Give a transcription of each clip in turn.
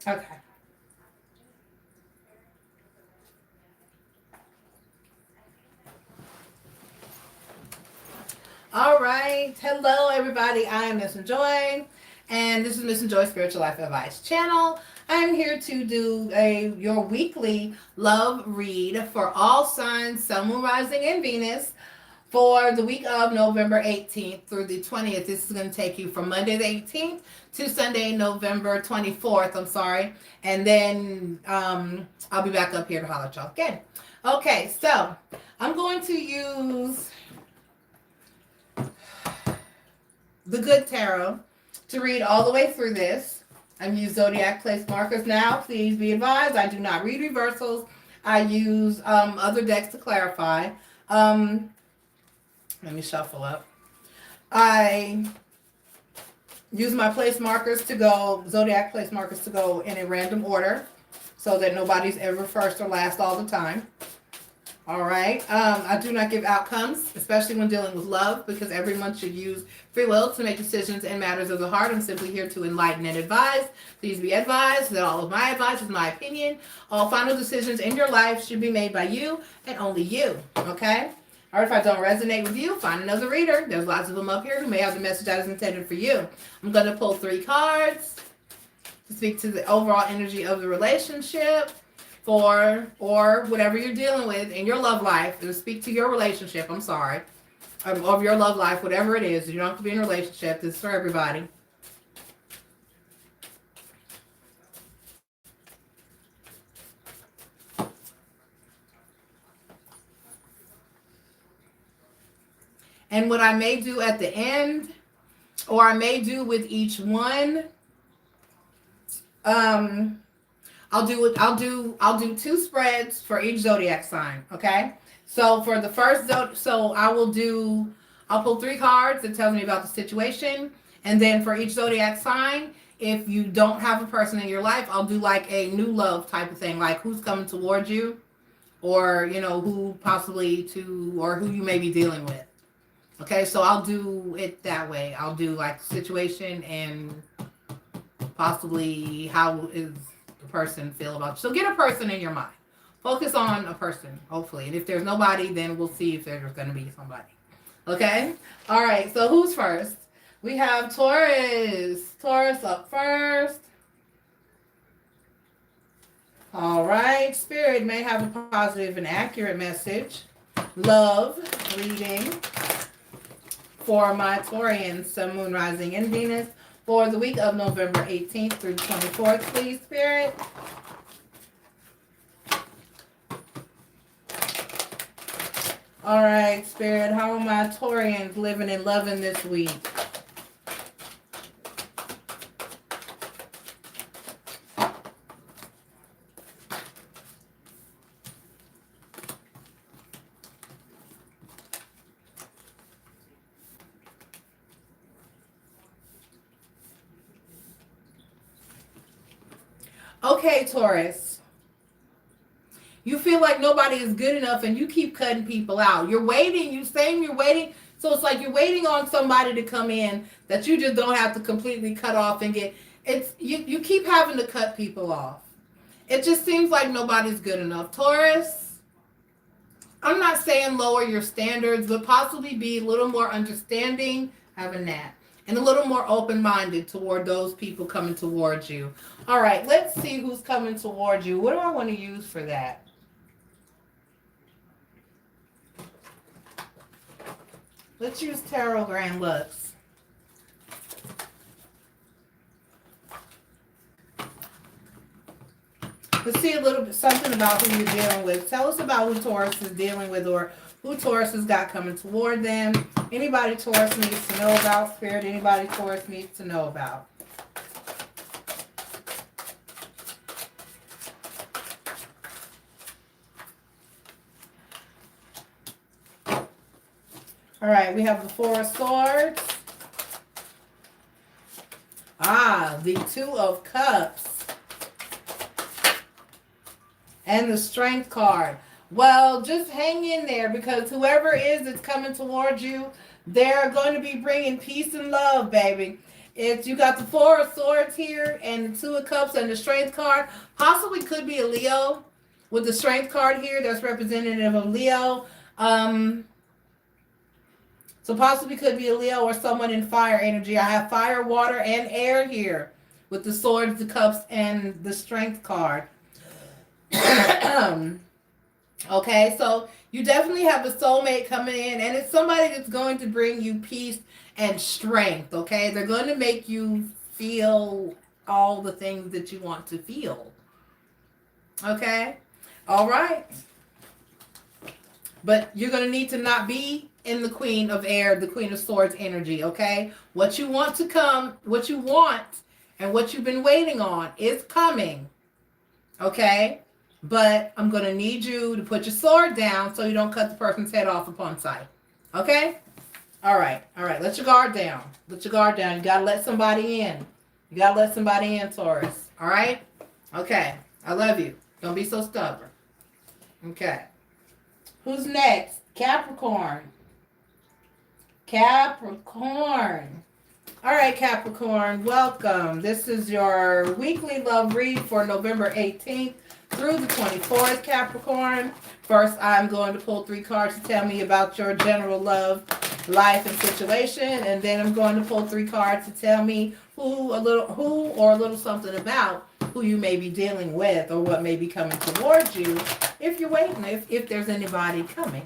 Okay. All right. Hello, everybody. I am Miss Joy, and this is Miss Joy Spiritual Life Advice channel. I'm here to do your weekly love read for all signs, Sun, Moon, Rising, and Venus for the week of November 18th through the 20th. This is going to take you from Monday the 18th to Sunday, November 24th. I'm sorry. And then I'll be back up here to holler at y'all again. Okay, so I'm going to use the Good Tarot to read all the way through this. I'm using zodiac place markers now. Please be advised, I do not read reversals. I use other decks to clarify. Let me shuffle up. I use my place markers to go, zodiac place markers to go in a random order so that nobody's ever first or last all the time. All right. I do not give outcomes, especially when dealing with love, because everyone should use free will to make decisions in matters of the heart. I'm simply here to enlighten and advise. Please be advised that all of my advice is my opinion. All final decisions in your life should be made by you and only you. Okay? Or if I don't resonate with you, find another reader. There's lots of them up here who may have the message that is intended for you. I'm going to pull 3 cards to speak to the overall energy of the relationship or whatever you're dealing with in your love life. To speak to your relationship, of your love life, whatever it is. You don't have to be in a relationship. This is for everybody. And what I may do at the end, or I may do with each one, I'll do 2 spreads for each zodiac sign. Okay. So for the first I'll pull 3 cards that tells me about the situation, and then for each zodiac sign, if you don't have a person in your life, I'll do like a new love type of thing, like who's coming towards you, or who possibly or who you may be dealing with. Okay, so I'll do it that way. I'll do like situation and possibly how is the person feel about you. So get a person in your mind. Focus on a person, hopefully. And if there's nobody, then we'll see if there's going to be somebody. Okay? All right, so who's first? We have Taurus. Taurus up first. All right, Spirit may have a positive and accurate message. Love reading for my Taurians, Sun, Moon, Rising, and Venus for the week of November 18th through 24th, please, Spirit. All right, Spirit, how are my Taurians living and loving this week? Okay, Taurus. You feel like nobody is good enough and you keep cutting people out. You're waiting. You're waiting. So it's like you're waiting on somebody to come in that you just don't have to completely cut off and get. You keep having to cut people off. It just seems like nobody's good enough. Taurus, I'm not saying lower your standards, but possibly be a little more understanding, having that, and a little more open-minded toward those people coming towards you. All right, let's see who's coming towards you. What do I want to use for that? Let's use Tarot Grand Lux. Let's see a little bit something about who you're dealing with. Tell us about who Taurus is dealing with, or who Taurus has got coming toward them. Anybody Taurus needs to know about, Spirit. Anybody Taurus needs to know about. All right, we have the 4 of Swords. The 2 of Cups. And the Strength card. Well, just hang in there, because whoever it is that's coming towards you, they're going to be bringing peace and love, baby. It's you got the Four of Swords here and the Two of Cups and the Strength card. Possibly could be a Leo with the Strength card here. That's representative of Leo. So possibly could be a Leo or someone in fire energy. I have fire, water, and air here with the Swords, the Cups, and the Strength card. Okay, so you definitely have a soulmate coming in, and it's somebody that's going to bring you peace and strength, okay? They're going to make you feel all the things that you want to feel. Okay? All right. But you're going to need to not be in the Queen of Air, the Queen of Swords energy, okay? What you want to come, what you want, and what you've been waiting on is coming, okay? But I'm going to need you to put your sword down so you don't cut the person's head off upon sight, okay? All right, let your guard down. Let your guard down. You got to let somebody in. You got to let somebody in, Taurus, all right? Okay, I love you. Don't be so stubborn. Okay. Who's next? Capricorn. Capricorn. All right, Capricorn, welcome. This is your weekly love read for November 18th through the 24th, Capricorn. First, I'm going to pull 3 cards to tell me about your general love, life, and situation. And then I'm going to pull 3 cards to tell me who or a little something about who you may be dealing with or what may be coming towards you if you're waiting, if there's anybody coming.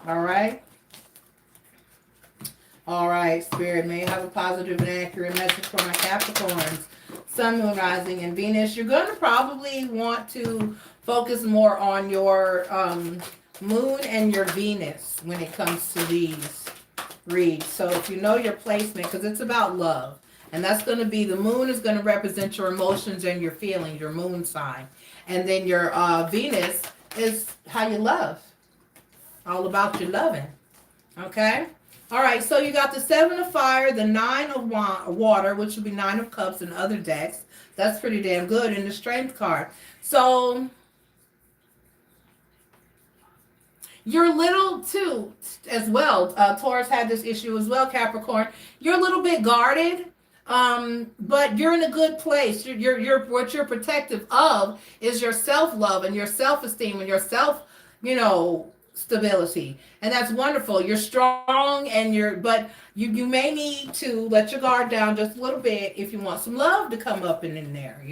All right. All right, Spirit, may have a positive and accurate message for my Capricorns. Sun, Moon, Rising, and Venus. You're going to probably want to focus more on your Moon and your Venus when it comes to these reads. So if you know your placement, because it's about love. And that's going to be, the Moon is going to represent your emotions and your feelings, your Moon sign. And then your Venus is how you love. All about your loving. Okay? All right, so you got the 7 of Fire, the 9 of Water, which would be 9 of Cups in other decks. That's pretty damn good. And the Strength card. So you're a little too, as well. Taurus had this issue as well, Capricorn. You're a little bit guarded, but you're in a good place. You're what you're protective of is your self-love and your self-esteem and your self, stability. And that's wonderful. You're strong and but you may need to let your guard down just a little bit if you want some love to come up in there,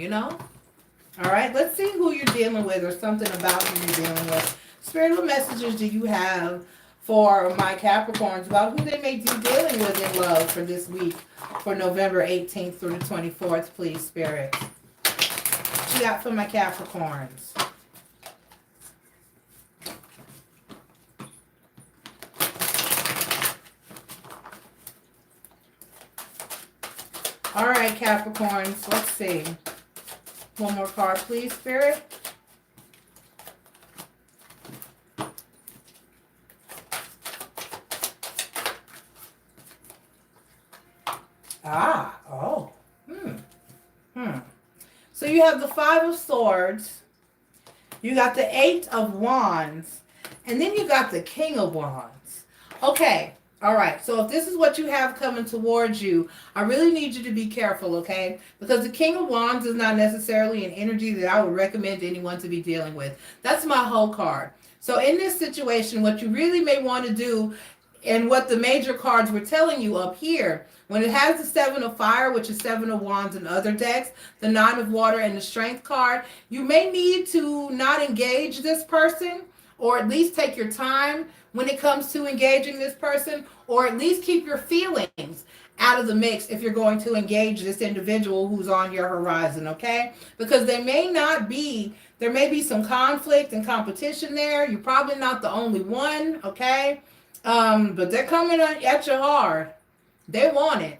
All right, let's see who you're dealing with or something about who you're dealing with. Spirit, what messages do you have for my Capricorns about who they may be dealing with in love for this week, for November 18th through the 24th, please, Spirit? What you got for my Capricorns? All right, Capricorns, let's see. One more card, please, Spirit. So you have the 5 of Swords, you got the 8 of Wands, and then you got the King of Wands. Okay. All right, so if this is what you have coming towards you, I really need you to be careful, okay? Because the King of Wands is not necessarily an energy that I would recommend anyone to be dealing with. That's my whole card. So in this situation, what you really may want to do, and what the major cards were telling you up here, when it has the 7 of Fire, which is 7 of Wands in other decks, the 9 of Water, and the Strength card, you may need to not engage this person, or at least take your time when it comes to engaging this person, or at least keep your feelings out of the mix if you're going to engage this individual who's on your horizon, okay? Because there may be some conflict and competition there. You're probably not the only one, okay? But they're coming at you hard. They want it,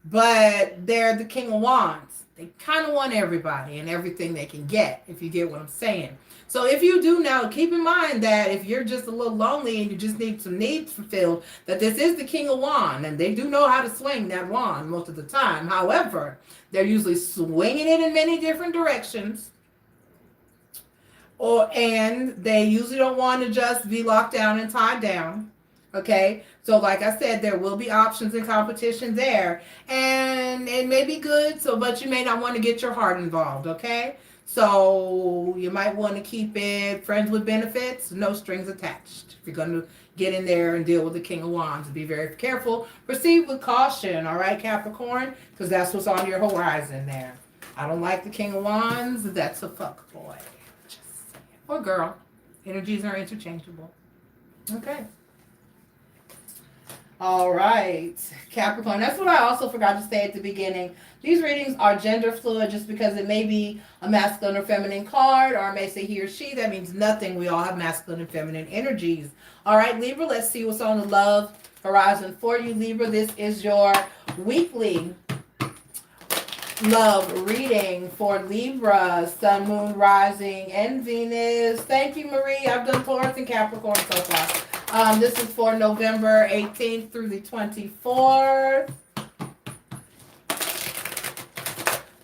but they're the King of Wands. They kind of want everybody and everything they can get, if you get what I'm saying. So if you do now, keep in mind that if you're just a little lonely and you just need some needs fulfilled, that this is the King of Wands, and they do know how to swing that wand most of the time. However, they're usually swinging it in many different directions, and they usually don't want to just be locked down and tied down. Okay, so like I said, there will be options and competition there, and it may be good. So, but you may not want to get your heart involved. Okay, so you might want to keep it friends with benefits, no strings attached. If you're going to get in there and deal with the King of Wands, be very careful. Proceed with caution. All right, Capricorn, because that's what's on your horizon there. I don't like the King of Wands. That's a fuck boy, just saying. Or girl. Energies are interchangeable. Okay. All right, Capricorn. That's what I also forgot to say at the beginning. These readings are gender fluid just because it may be a masculine or feminine card, or it may say he or she. That means nothing. We all have masculine and feminine energies. All right, Libra, let's see what's on the love horizon for you, Libra. This is your weekly love reading for Libra, Sun, Moon, Rising, and Venus. Thank you, Marie. I've done Taurus and Capricorn so far. This is for November 18th through the 24th.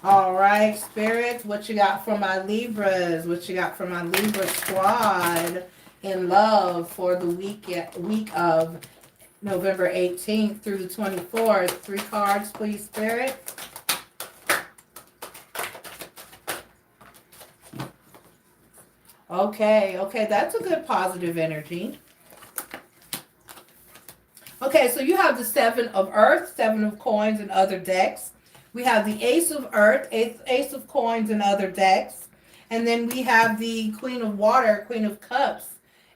All right, Spirit, what you got for my Libras? What you got for my Libra squad in love for the week of November 18th through the 24th? 3 cards, please, Spirit. Okay, that's a good positive energy. Okay, so you have the 7 of Earth, 7 of Coins, and other decks. We have the Ace of Earth, Ace of Coins, and other decks. And then we have the Queen of Water, Queen of Cups,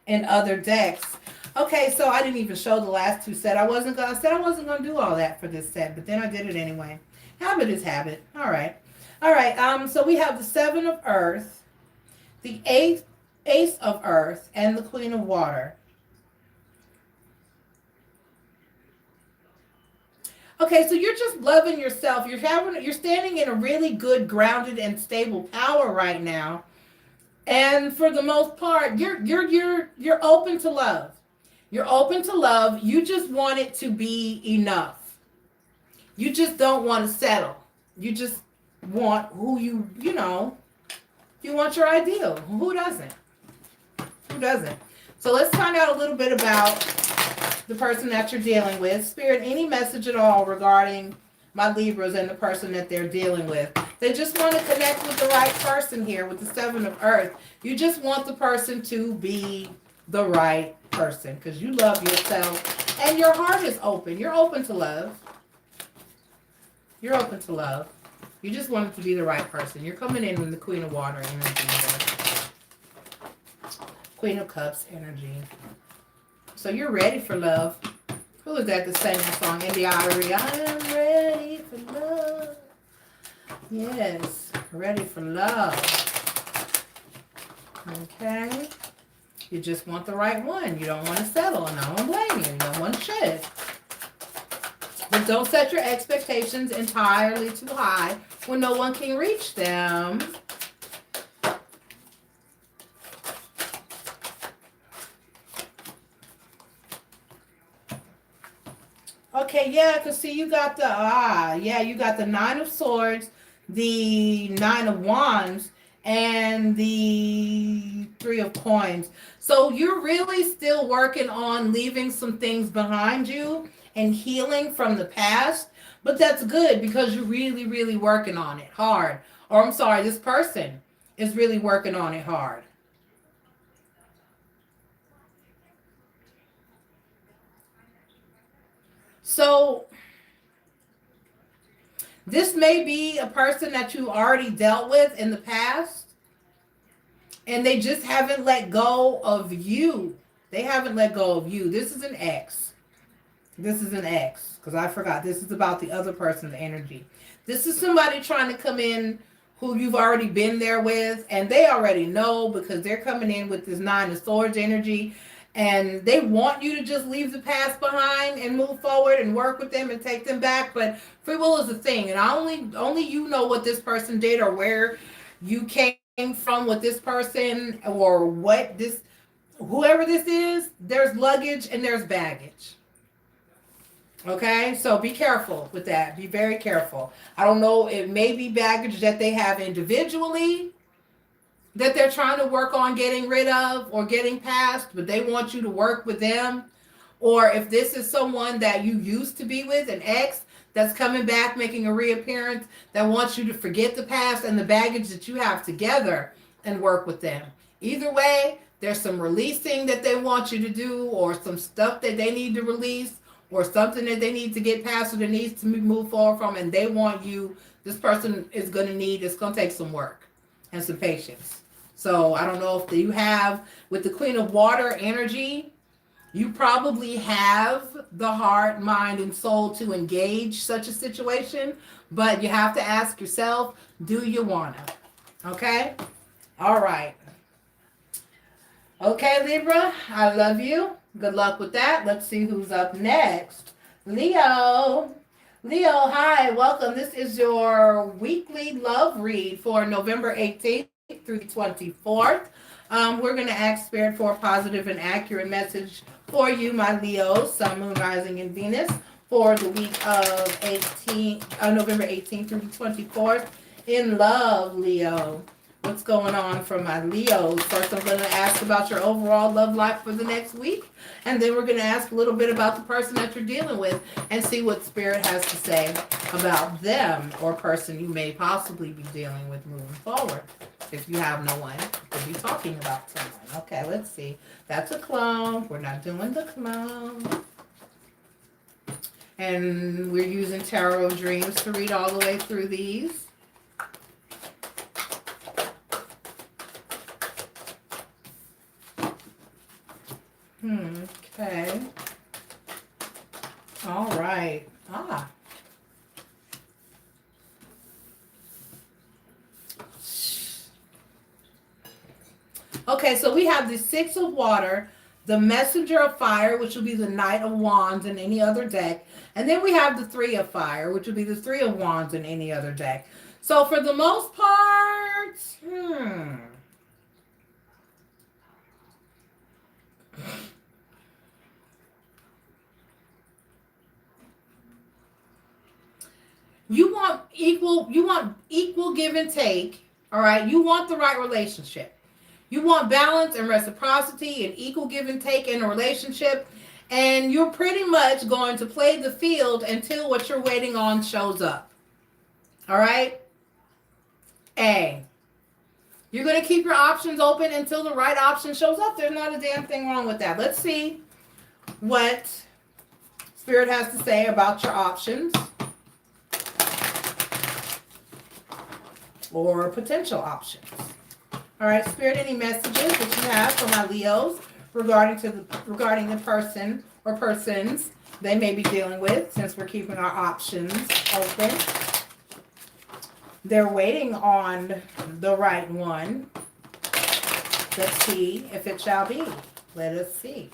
and other decks. Okay, so I didn't even show the last 2 sets. I said I wasn't gonna do all that for this set, but then I did it anyway. Habit is habit. All right. So we have the 7 of Earth, the Ace of Earth, and the Queen of Water. Okay, so you're just loving yourself. You're standing in a really good, grounded, and stable power right now. And for the most part, you're open to love. You're open to love. You just want it to be enough. You just don't want to settle. You just want who you want your ideal. Who doesn't? Who doesn't? So let's find out a little bit about the person that you're dealing with. Spirit, any message at all regarding my Libras and the person that they're dealing with? They just want to connect with the right person here with the 7 of Earth. You just want the person to be the right person because you love yourself and your heart is open. You're open to love. You're open to love. You just want it to be the right person. You're coming in with the Queen of Water energy. Queen of Cups energy. So you're ready for love. Who is that sang that song? In the Artery. I am ready for love. Yes, ready for love. Okay. You just want the right one. You don't want to settle, and I don't blame you. No one should. But don't set your expectations entirely too high when no one can reach them. Okay, yeah, I can see you got you got the 9 of Swords, the 9 of Wands, and the 3 of Coins. So you're really still working on leaving some things behind you and healing from the past, but that's good because you're really, really working on it hard. Or I'm sorry, this person is really working on it hard. So this may be a person that you already dealt with in the past, and they just haven't let go of you. They haven't let go of you. This is an ex. This is an ex, because I forgot. This is about the other person's energy. This is somebody trying to come in who you've already been there with, and they already know because they're coming in with this 9 of Swords energy. And they want you to just leave the past behind and move forward and work with them and take them back. But free will is a thing. And only you know what this person did or where you came from with this person or whoever this is, there's luggage and there's baggage. Okay, so be careful with that. Be very careful. I don't know, it may be baggage that they have individually that they're trying to work on getting rid of or getting past, but they want you to work with them. or if this is someone that you used to be with, an ex that's coming back, making a reappearance, that wants you to forget the past and the baggage that you have together and work with them. Either way, there's some releasing that they want you to do, or some stuff that they need to release, or something that they need to get past or that needs to move forward from, and they want you, this person is going to need, it's going to take some work and some patience. So I don't know if you have, with the Queen of Water energy, you probably have the heart, mind, and soul to engage such a situation, but you have to ask yourself, do you want to? Okay? All right. Okay, Libra, I love you. Good luck with that. Let's see who's up next. Leo. Leo, hi, welcome. This is your weekly love read for November 18th through the 24th. We're going to ask Spirit for a positive and accurate message for you, my Leo, Sun, Moon, Rising, and Venus, for the week of November 18th through the 24th. In love, Leo. What's going on for my Leos? First, I'm going to ask about your overall love life for the next week. And then we're going to ask a little bit about the person that you're dealing with and see what Spirit has to say about them or person you may possibly be dealing with moving forward. If you have no one to be talking about someone. Okay, let's see. That's a clone. We're not doing the clone. And we're using Tarot Dreams to read all the way through these. Okay. All right. Okay, so we have the Six of Water, the Messenger of Fire, which will be the Knight of Wands in any other deck. And then we have the Three of Fire, which will be the Three of Wands in any other deck. So for the most part, you want equal give and take, all right? You want the right relationship. You want balance and reciprocity and equal give and take in a relationship, and you're pretty much going to play the field until what you're waiting on shows up. All right? A. You're going to keep your options open until the right option shows up. There's not a damn thing wrong with that. Let's see what Spirit has to say about your options or potential options. All right, Spirit, any messages that you have for my Leos regarding the person or persons they may be dealing with, since we're keeping our options open. They're waiting on the right one. Let's see if it shall be. Let us see.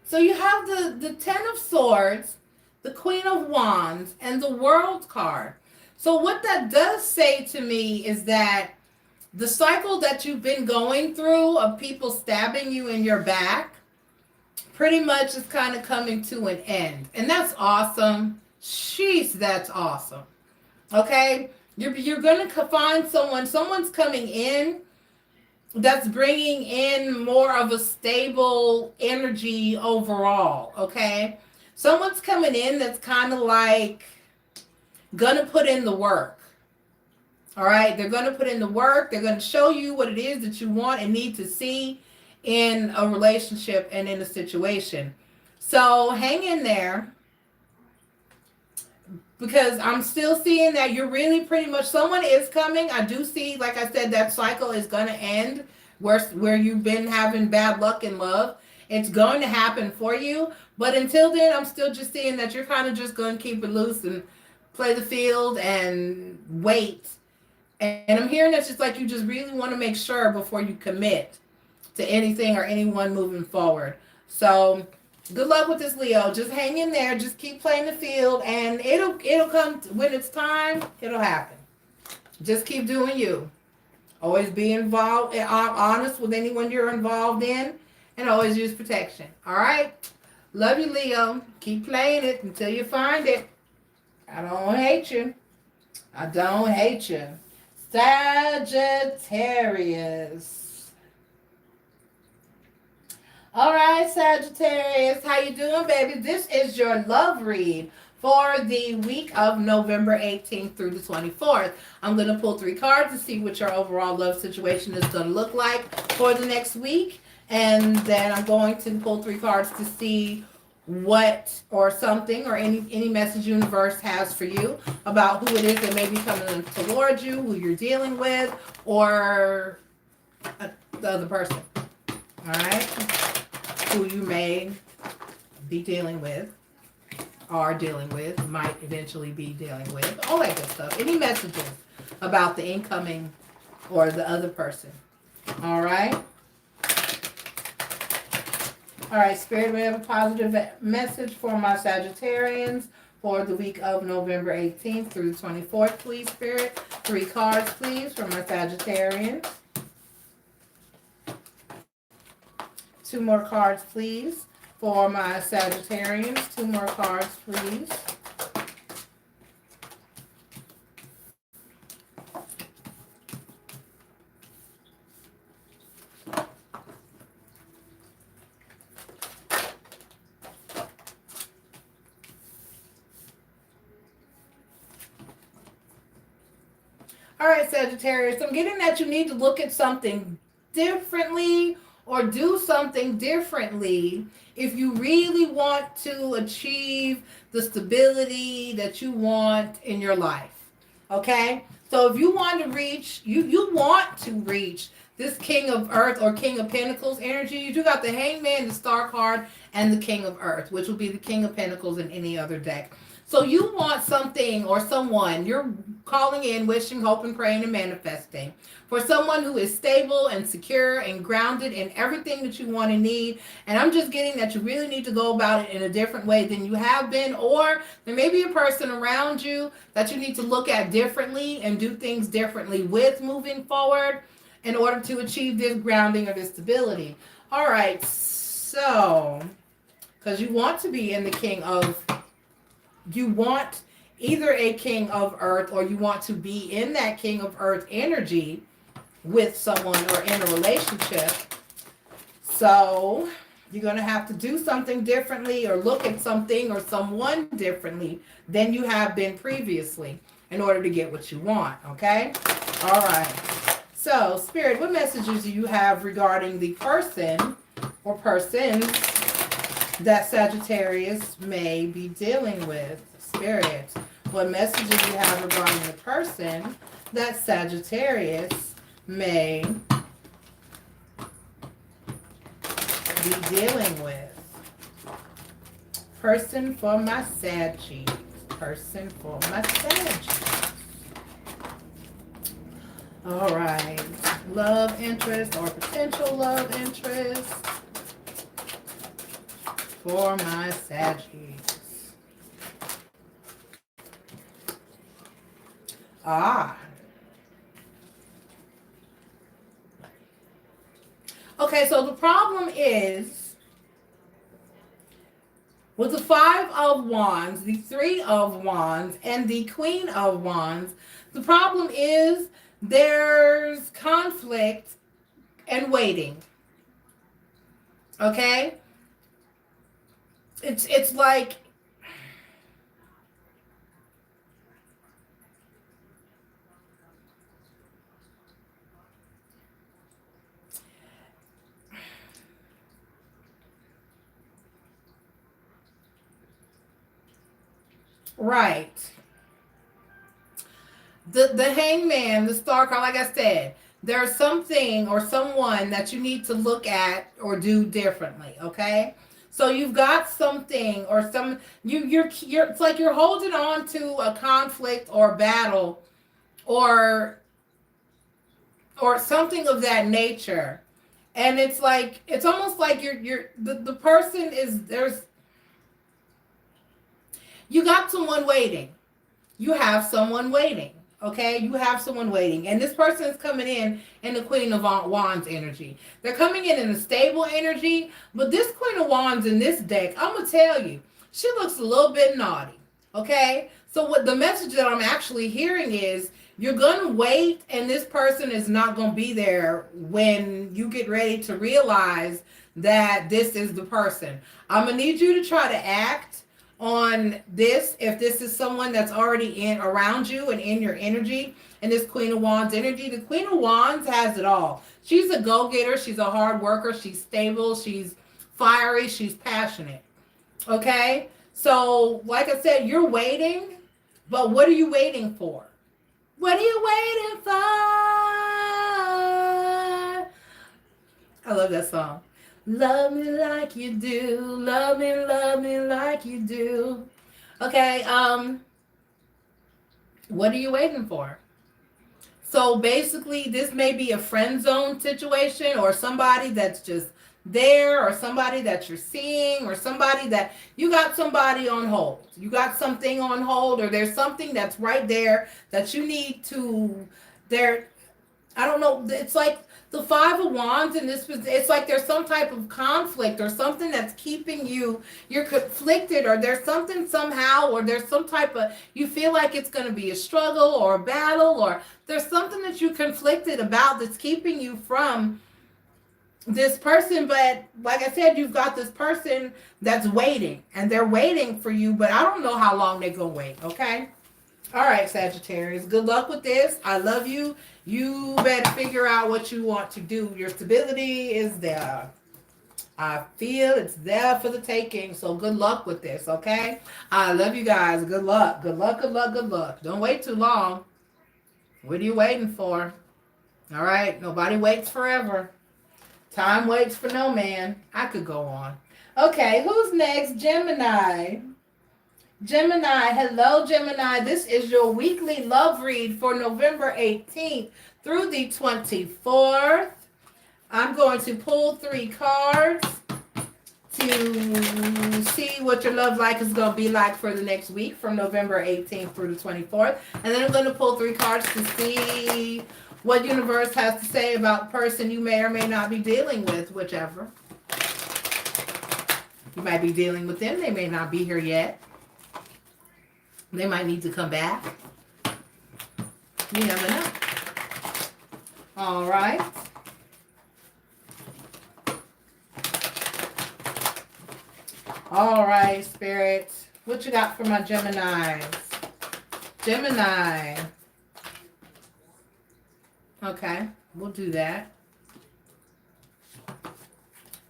So you have the Ten of Swords, the Queen of Wands, and the World card. So what that does say to me is that the cycle that you've been going through of people stabbing you in your back pretty much is kind of coming to an end. And that's awesome. Jeez, that's awesome. Okay? You're going to find someone's coming in that's bringing in more of a stable energy overall, okay? Someone's coming in that's kind of like gonna put in the work, all right? They're gonna put in the work. They're gonna show you what it is that you want and need to see in a relationship and in a situation. So hang in there, because I'm still seeing that you're really pretty much, someone is coming. I do see, like I said, that cycle is going to end where you've been having bad luck in love. It's going to happen for you. But until then, I'm still just seeing that you're kind of just going to keep it loose and play the field and wait. And I'm hearing that's just like you just really want to make sure before you commit to anything or anyone moving forward. So good luck with this, Leo. Just hang in there. Just keep playing the field, and it'll come when it's time. It'll happen. Just keep doing you. Always be involved and honest with anyone you're involved in, and always use protection. All right? Love you, Leo. Keep playing it until you find it. I don't hate you. I don't hate you. Sagittarius. All right, Sagittarius. How you doing, baby? This is your love read for the week of November 18th through the 24th. I'm going to pull 3 cards to see what your overall love situation is going to look like for the next week. And then I'm going to pull 3 cards to see what or something or any message universe has for you about who it is that may be coming towards you, who you're dealing with, or the other person. All right? Who you may be dealing with, are dealing with, might eventually be dealing with, all that good stuff. Any messages about the incoming or the other person. All right? All right, Spirit, we have a positive message for my Sagittarians for the week of November 18th through the 24th, please, Spirit. 3 cards, please, for my Sagittarians. 2 more cards, please, for my Sagittarians. 2 more cards, please. All right, Sagittarius, I'm getting that you need to look at something differently or do something differently if you really want to achieve the stability that you want in your life. Okay? So if you want to reach, you want to reach this King of Earth or King of Pentacles energy, you do got the Hangman, the Star card, and the King of Earth, which will be the King of Pentacles in any other deck. So you want something or someone, you're calling in, wishing, hoping, praying, and manifesting for someone who is stable and secure and grounded in everything that you want and need. And I'm just getting that you really need to go about it in a different way than you have been, or there may be a person around you that you need to look at differently and do things differently with moving forward in order to achieve this grounding or this stability. All right, so, because you want to be in the King of, you want either a King of Earth or you want to be in that King of Earth energy with someone or in a relationship. So you're going to have to do something differently or look at something or someone differently than you have been previously in order to get what you want, okay? All right. So, Spirit, what messages do you have regarding the person or persons that Sagittarius may be dealing with? Spirit, what messages do you have regarding the person that Sagittarius may be dealing with? Person for my Saggies. Person for my Saggies. All right. Love interest or potential love interest for my Saggies. Okay, so the problem is with the 5 of Wands, the 3 of Wands, and the Queen of Wands, the problem is there's conflict and waiting. Okay? It's like right. The Hangman, the Star card, like I said, there's something or someone that you need to look at or do differently, okay? So you've got something or you're it's like you're holding on to a conflict or battle or something of that nature. And it's like it's almost like the person is you got someone waiting. You have someone waiting. Okay, you have someone waiting, and this person is coming in the Queen of Wands energy. They're coming in a stable energy, but this Queen of Wands in this deck, I'm gonna tell you, she looks a little bit naughty. Okay, so what the message that I'm actually hearing is you're gonna wait, and this person is not gonna be there when you get ready to realize that this is the person. I'm gonna need you to try to act on this if this is someone that's already in around you and in your energy. And this Queen of Wands energy, the Queen of Wands has it all. She's a go-getter, she's a hard worker, she's stable, she's fiery, she's passionate. Okay, so like I said, you're waiting, but what are you waiting for? What are you waiting for? I love that song. Love me like you do. Love me like you do. Okay, what are you waiting for? So basically, this may be a friend zone situation, or somebody that's just there, or somebody that you're seeing, or somebody that you got somebody on hold. You got something on hold, or there's something that's right there that you need to, there, I don't know, it's like the Five of Wands in this, it's like there's some type of conflict or something that's keeping you, you're conflicted, or there's something somehow, or there's some type of, you feel like it's going to be a struggle or a battle, or there's something that you're conflicted about that's keeping you from this person. But like I said, you've got this person that's waiting, and they're waiting for you, but I don't know how long they're going to wait, okay? All right, Sagittarius, good luck with this. I love you. You better figure out what you want to do. Your stability is there. I feel it's there for the taking. So good luck with this, okay? I love you guys. Good luck. Good luck, good luck, good luck. Don't wait too long. What are you waiting for? All right, nobody waits forever. Time waits for no man. I could go on. Okay, who's next? Gemini. Gemini, hello Gemini. This is your weekly love read for November 18th through the 24th. I'm going to pull 3 cards to see what your love life is going to be like for the next week from November 18th through the 24th. And then I'm going to pull 3 cards to see what universe has to say about the person you may or may not be dealing with, whichever. You might be dealing with them. They may not be here yet. They might need to come back. You never know. All right. All right, Spirit. What you got for my Geminis? Gemini. Okay, we'll do that.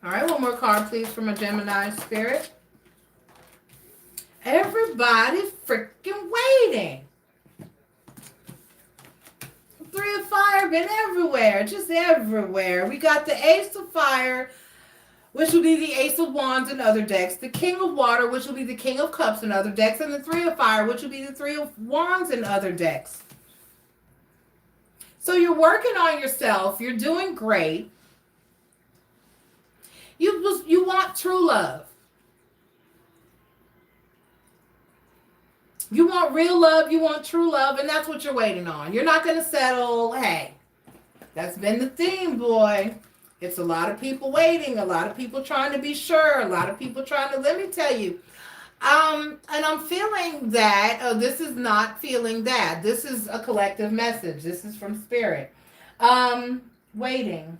All right, one more card, please, for my Gemini, Spirit. Everybody's freaking waiting. 3 of Fire been everywhere, just everywhere. We got the Ace of Fire, which will be the Ace of Wands in other decks, the King of Water, which will be the King of Cups in other decks, and the 3 of Fire, which will be the 3 of Wands in other decks. So you're working on yourself. You're doing great. You want true love. You want real love, you want true love, and that's what you're waiting on. You're not going to settle. Hey, that's been the theme, boy. It's a lot of people waiting, a lot of people trying to be sure, a lot of people trying to, let me tell you. And I'm feeling that, this is not feeling that. This is a collective message. This is from Spirit. Waiting.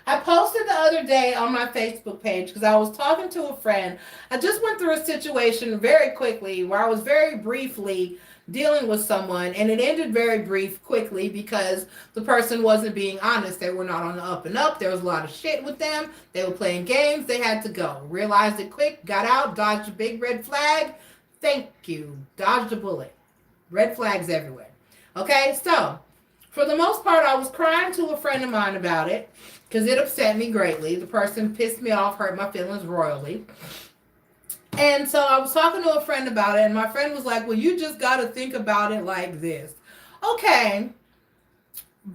I posted the other day on my Facebook page because I was talking to a friend. I just went through a situation very quickly where I was very briefly dealing with someone, and it ended very quickly because the person wasn't being honest. They were not on the up and up. There was a lot of shit with them. They were playing games. They had to go. Realized it quick, got out, dodged a big red flag. Thank you. Dodged a bullet. Red flags everywhere. Okay, so for the most part, I was crying to a friend of mine about it because it upset me greatly. The person pissed me off, hurt my feelings royally. And so I was talking to a friend about it, and my friend was like, well, you just got to think about it like this. Okay.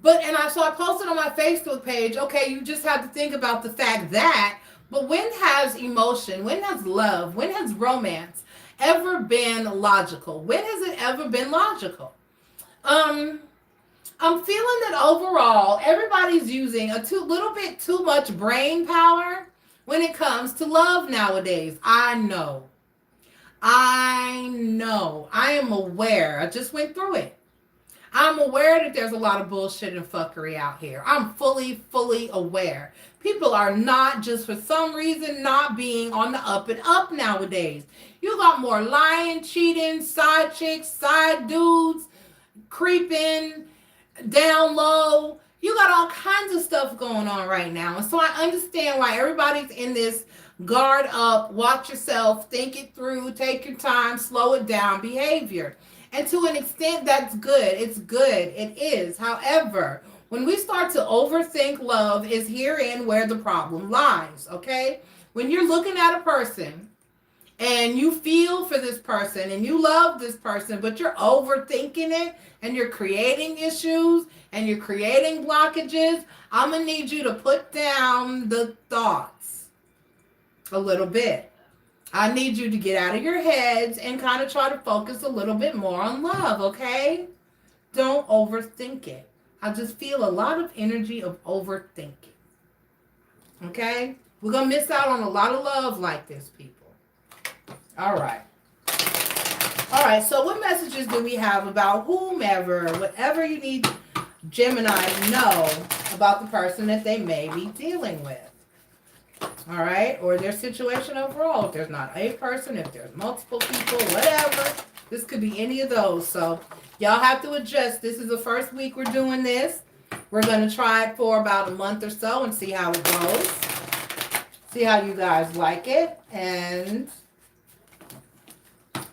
So I posted on my Facebook page, okay, you just have to think about the fact that, but when has emotion, when has love, when has romance ever been logical? When has it ever been logical? I'm feeling that overall everybody's using a little bit too much brain power when it comes to love nowadays. I know. I am aware. I just went through it. I'm aware that there's a lot of bullshit and fuckery out here. I'm fully aware. People are not, just for some reason, not being on the up and up nowadays. You got more lying, cheating, side chicks, side dudes, creeping, down low. You got all kinds of stuff going on right now. And so I understand why everybody's in this guard up, watch yourself, think it through, take your time, slow it down behavior. And to an extent, that's good. It's good. It is. However, when we start to overthink love is herein where the problem lies, okay? When you're looking at a person and you feel for this person and you love this person, but you're overthinking it and you're creating issues and you're creating blockages, I'm going to need you to put down the thoughts a little bit. I need you to get out of your heads and kind of try to focus a little bit more on love, okay? Don't overthink it. I just feel a lot of energy of overthinking. Okay? We're going to miss out on a lot of love like this, people. All right. All right, so what messages do we have about whomever, whatever you need Gemini to know about the person that they may be dealing with? All right, or their situation overall. If there's not a person, if there's multiple people, whatever. This could be any of those. So y'all have to adjust. This is the first week we're doing this. We're going to try it for about a month or so and see how it goes. See how you guys like it. And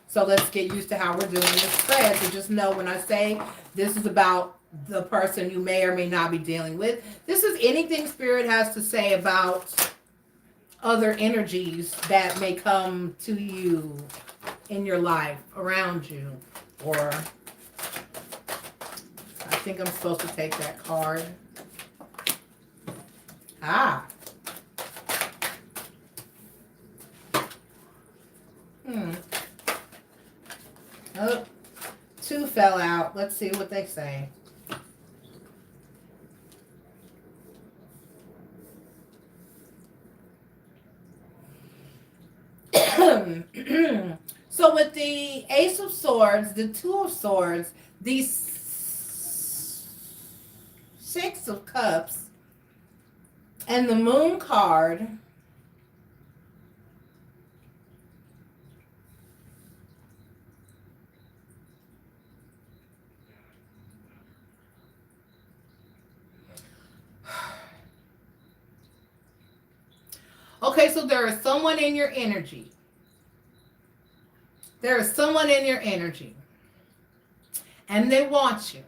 so let's get used to how we're doing this spread. So just know when I say this is about the person you may or may not be dealing with, this is anything Spirit has to say about other energies that may come to you in your life, around you, or I think I'm supposed to take that card. Oh, two fell out. Let's see what they say. So with the Ace of Swords, the Two of Swords, the Six of Cups, and the Moon card, okay, so there is someone in your energy. There is someone in your energy. And they want you.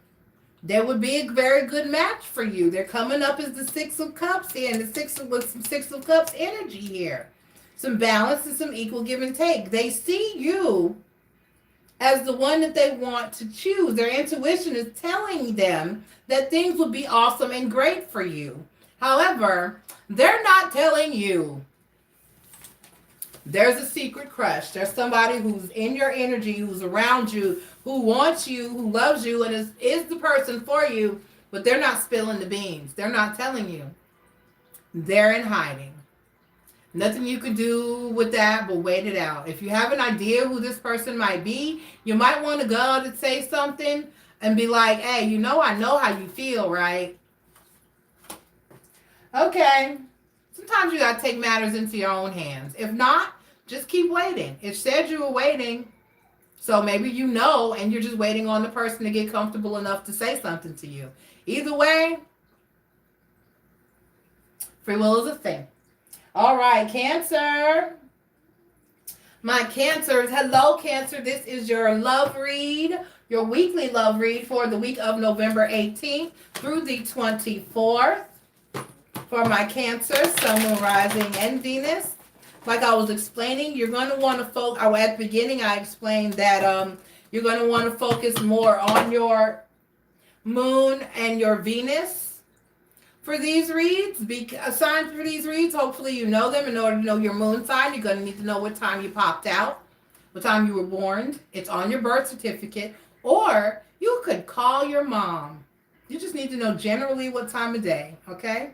They would be a very good match for you. They're coming up as the Six of Cups here, and the Six of Cups energy here. Some balance and some equal give and take. They see you as the one that they want to choose. Their intuition is telling them that things would be awesome and great for you. However, they're not telling you. There's a secret crush. There's somebody who's in your energy, who's around you, who wants you, who loves you, and is the person for you, but they're not spilling the beans. They're not telling you. They're in hiding. Nothing you can do with that but wait it out. If you have an idea who this person might be, you might want to go out and say something and be like, hey, I know how you feel, right? Okay. Sometimes you got to take matters into your own hands. If not, just keep waiting. It said you were waiting. So maybe you know, and you're just waiting on the person to get comfortable enough to say something to you. Either way, free will is a thing. All right, Cancer. My Cancers. Hello, Cancer. This is your love read, your weekly love read for the week of November 18th through the 24th. For my Cancer, Sun, Moon, Rising, and Venus. Like I was explaining, you're going to want to focus. At the beginning, I explained that you're going to want to focus more on your Moon and your Venus for these reads. Signs for these reads, hopefully you know them. In order to know your Moon sign, you're going to need to know what time you popped out. what time you were born. It's on your birth certificate. Or you could call your mom. You just need to know generally what time of day, okay?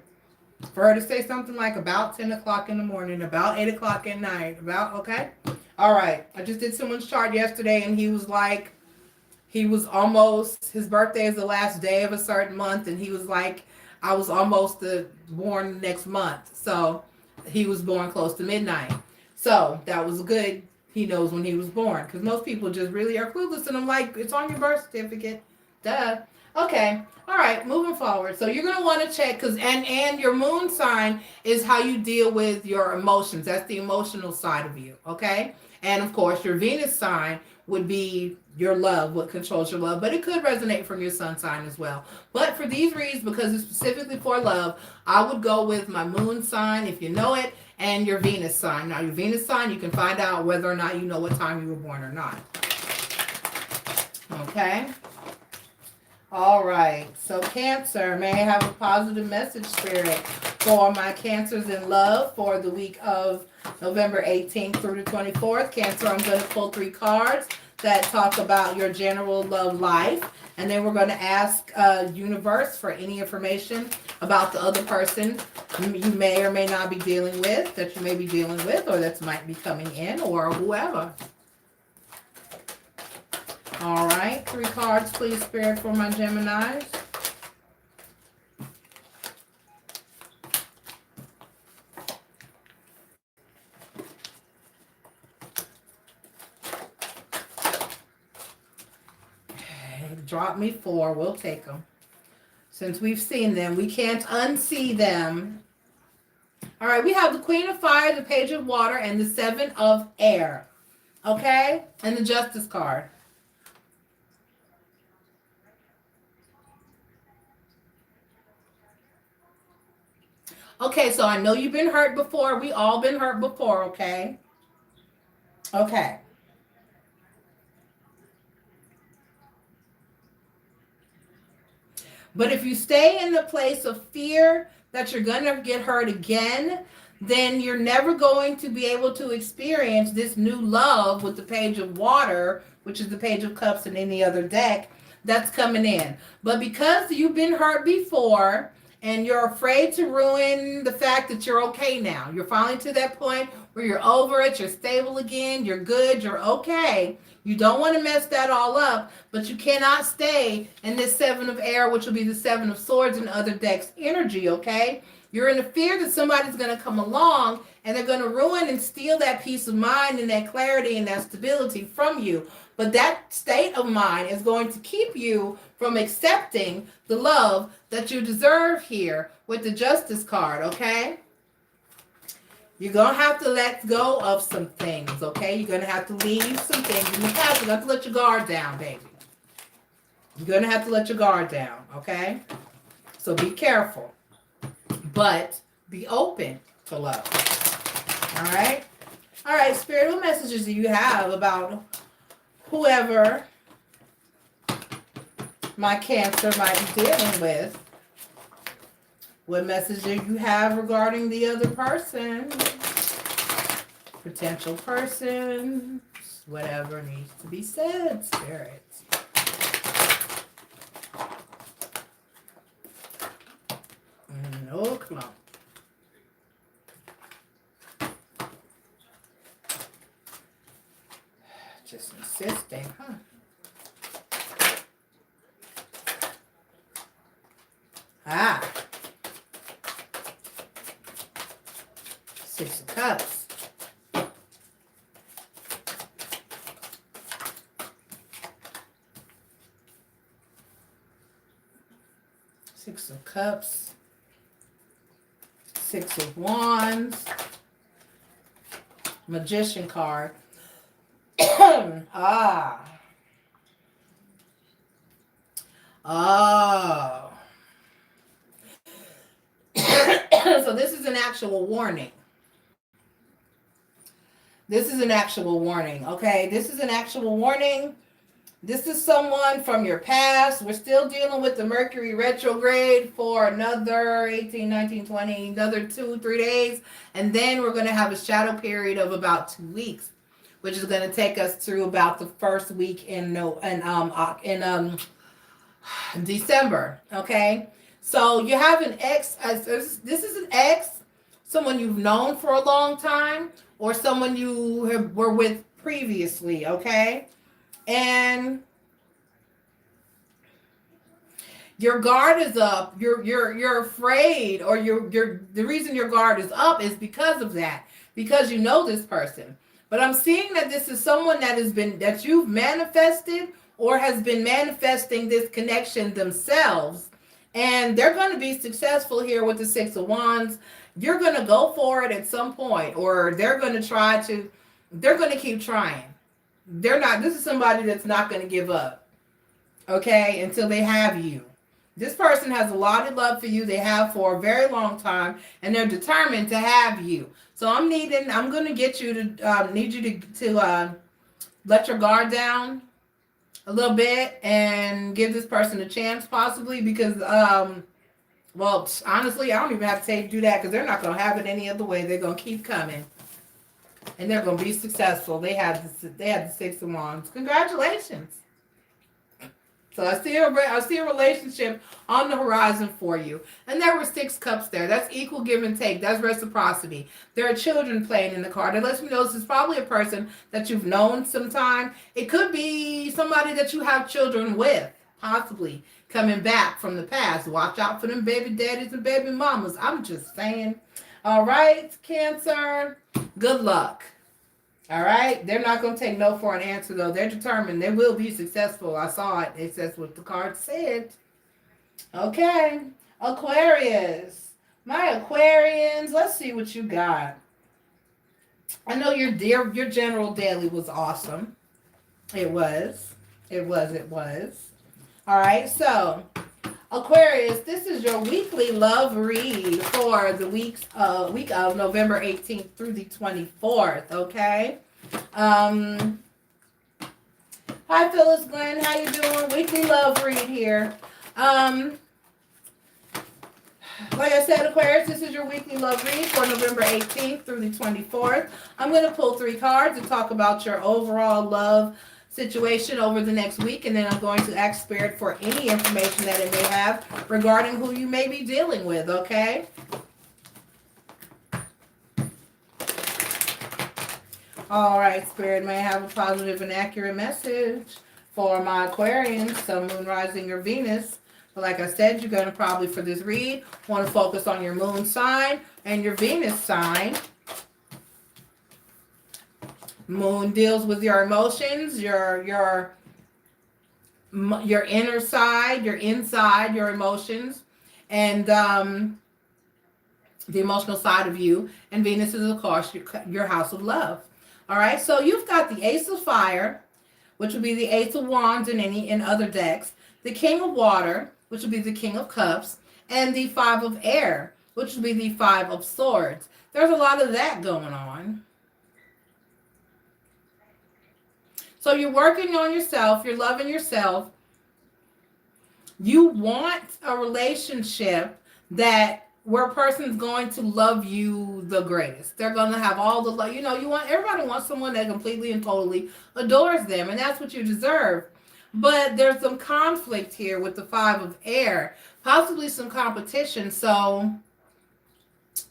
For her to say something like about 10 o'clock in the morning, about 8 o'clock at night, about, okay? All right. I just did someone's chart yesterday, and he was like, he was almost, his birthday is the last day of a certain month, and he was like, I was almost born next month. So he was born close to midnight. So that was good. He knows when he was born, because most people just really are clueless, and I'm like, it's on your birth certificate. Duh. Okay. All right. Moving forward. So you're gonna want to check, because and your moon sign is how you deal with your emotions. That's the emotional side of you. Okay. And of course, your Venus sign would be your love, what controls your love, but it could resonate from your sun sign as well. But for these reads, because it's specifically for love, I would go with my moon sign, if you know it, and your Venus sign. Now, your Venus sign, you can find out whether or not you know what time you were born or not. Okay? All right. So, Cancer, may I have a positive message, Spirit, for my Cancers in love for the week of November 18th through the 24th. Cancer, I'm going to pull 3 cards that talk about your general love life. And then we're going to ask Universe for any information about the other person you may or may not be dealing with, that you may be dealing with, or that might be coming in, or whoever. All right. 3 cards, please, Spirit, for my Geminis. Drop me 4. We'll take them. Since we've seen them, we can't unsee them. All right, we have the Queen of Fire, the Page of Water, and the 7 of Air. Okay? And the Justice card. Okay, so I know you've been hurt before. We all been hurt before, okay? Okay. But if you stay in the place of fear that you're going to get hurt again, then you're never going to be able to experience this new love with the Page of Water, which is the Page of Cups in any other deck, that's coming in. But because you've been hurt before and you're afraid to ruin the fact that you're okay now, you're finally to that point where you're over it, you're stable again, you're good, you're okay. You don't want to mess that all up, but you cannot stay in this 7 of Air, which will be the 7 of Swords and other decks energy, okay? You're in the fear that somebody's going to come along and they're going to ruin and steal that peace of mind and that clarity and that stability from you. But that state of mind is going to keep you from accepting the love that you deserve here with the Justice card, okay? You're going to have to let go of some things, okay? You're going to have to leave some things in the past. You're going to have to let your guard down, baby. You're going to have to let your guard down, okay? So be careful. But be open to love. All right? All right, Spirit, what messages do you have about whoever my Cancer might be dealing with? What message do you have regarding the other person? Potential person? Whatever needs to be said, Spirit. No clump. Just insisting, huh? Ah. 6 of Cups. Six of Cups. 6 of Wands. Magician card. Ah. Oh. So this is an actual warning. This is an actual warning, okay? This is an actual warning. This is someone from your past. We're still dealing with the Mercury retrograde for another 18, 19, 20, another 2-3 days. And then we're going to have a shadow period of about 2 weeks. which is going to take us through about the first week in December. Okay, so you have an ex. This is an ex, someone you've known for a long time, or someone were with previously. Okay, and your guard is up. You're afraid, or the reason your guard is up is because of that, because you know this person. But I'm seeing that this is someone that you've manifested or has been manifesting this connection themselves, and they're going to be successful here with the Six of Wands. You're going to go for it at some point, or they're going to keep trying. This is somebody that's not going to give up, okay, until they have you. This person has a lot of love for you. They have for a very long time, and they're determined to have you. So I'm going to get you to, need you to let your guard down a little bit and give this person a chance possibly, because, well, honestly, I don't even have to say do that, because they're not going to have it any other way. They're going to keep coming, and they're going to be successful. They had the Six of Wands. Congratulations. So I see a relationship on the horizon for you. And there were 6 cups there. That's equal give and take. That's reciprocity. There are children playing in the card. It lets me know this is probably a person that you've known sometime. It could be somebody that you have children with, possibly coming back from the past. Watch out for them baby daddies and baby mamas. I'm just saying. All right, Cancer. Good luck. All right, they're not going to take no for an answer, though. They're determined. They will be successful. I saw it. It says what the card said. Okay, Aquarius. My Aquarians, let's see what you got. I know your general daily was awesome. It was. All right, so Aquarius, this is your weekly love read for the week of November 18th through the 24th, okay? Hi, Phyllis Glenn, how you doing? Weekly love read here. Like I said, Aquarius, this is your weekly love read for November 18th through the 24th. I'm going to pull 3 cards to talk about your overall love situation over the next week, and then I'm going to ask Spirit for any information that it may have regarding who you may be dealing with, okay? All right, Spirit may have a positive and accurate message for my Aquarians, Sun, Moon, Rising, or Venus. But like I said, you're going to probably, for this read, want to focus on your Moon sign and your Venus sign. Moon deals with your emotions, your inner side, your inside, your emotions, and the emotional side of you. And Venus is, of course, your house of love. All right, so you've got the Ace of Fire, which would be the Ace of Wands in other decks, the King of Water, which would be the King of Cups, and the 5 of Air, which would be the 5 of Swords. There's a lot of that going on. So you're working on yourself. You're loving yourself. You want a relationship where a person's going to love you the greatest. They're going to have all the love. Everybody wants someone that completely and totally adores them, and that's what you deserve. But there's some conflict here with the 5 of Air, possibly some competition. So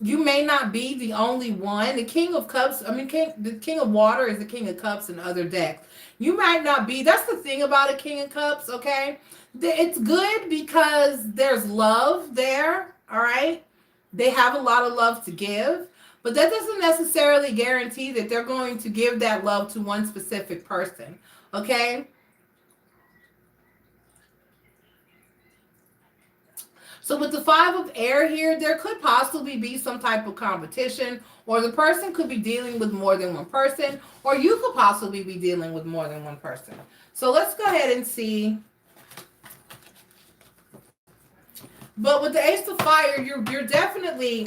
you may not be the only one. The King of Cups, the King of Water is the King of Cups in other decks. You might not be. That's the thing about a King of Cups, okay? It's good because there's love there, all right? They have a lot of love to give, but that doesn't necessarily guarantee that they're going to give that love to one specific person, okay? So with the 5 of Air here, there could possibly be some type of competition, or the person could be dealing with more than one person, or you could possibly be dealing with more than one person. So let's go ahead and see. But with the Ace of Fire, you're definitely,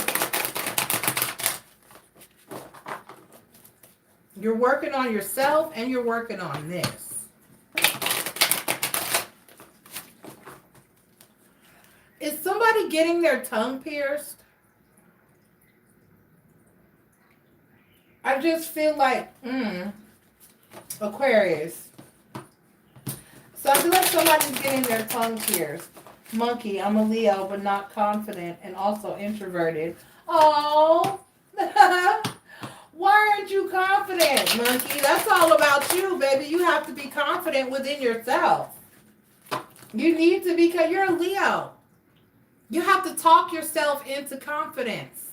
you're working on yourself and you're working on this. Is somebody getting their tongue pierced? I just feel like, Aquarius. So I feel like somebody's getting their tongue pierced. Monkey, I'm a Leo, but not confident and also introverted. Oh, why aren't you confident, monkey? That's all about you, baby. You have to be confident within yourself. You need to be, because you're a Leo. You have to talk yourself into confidence.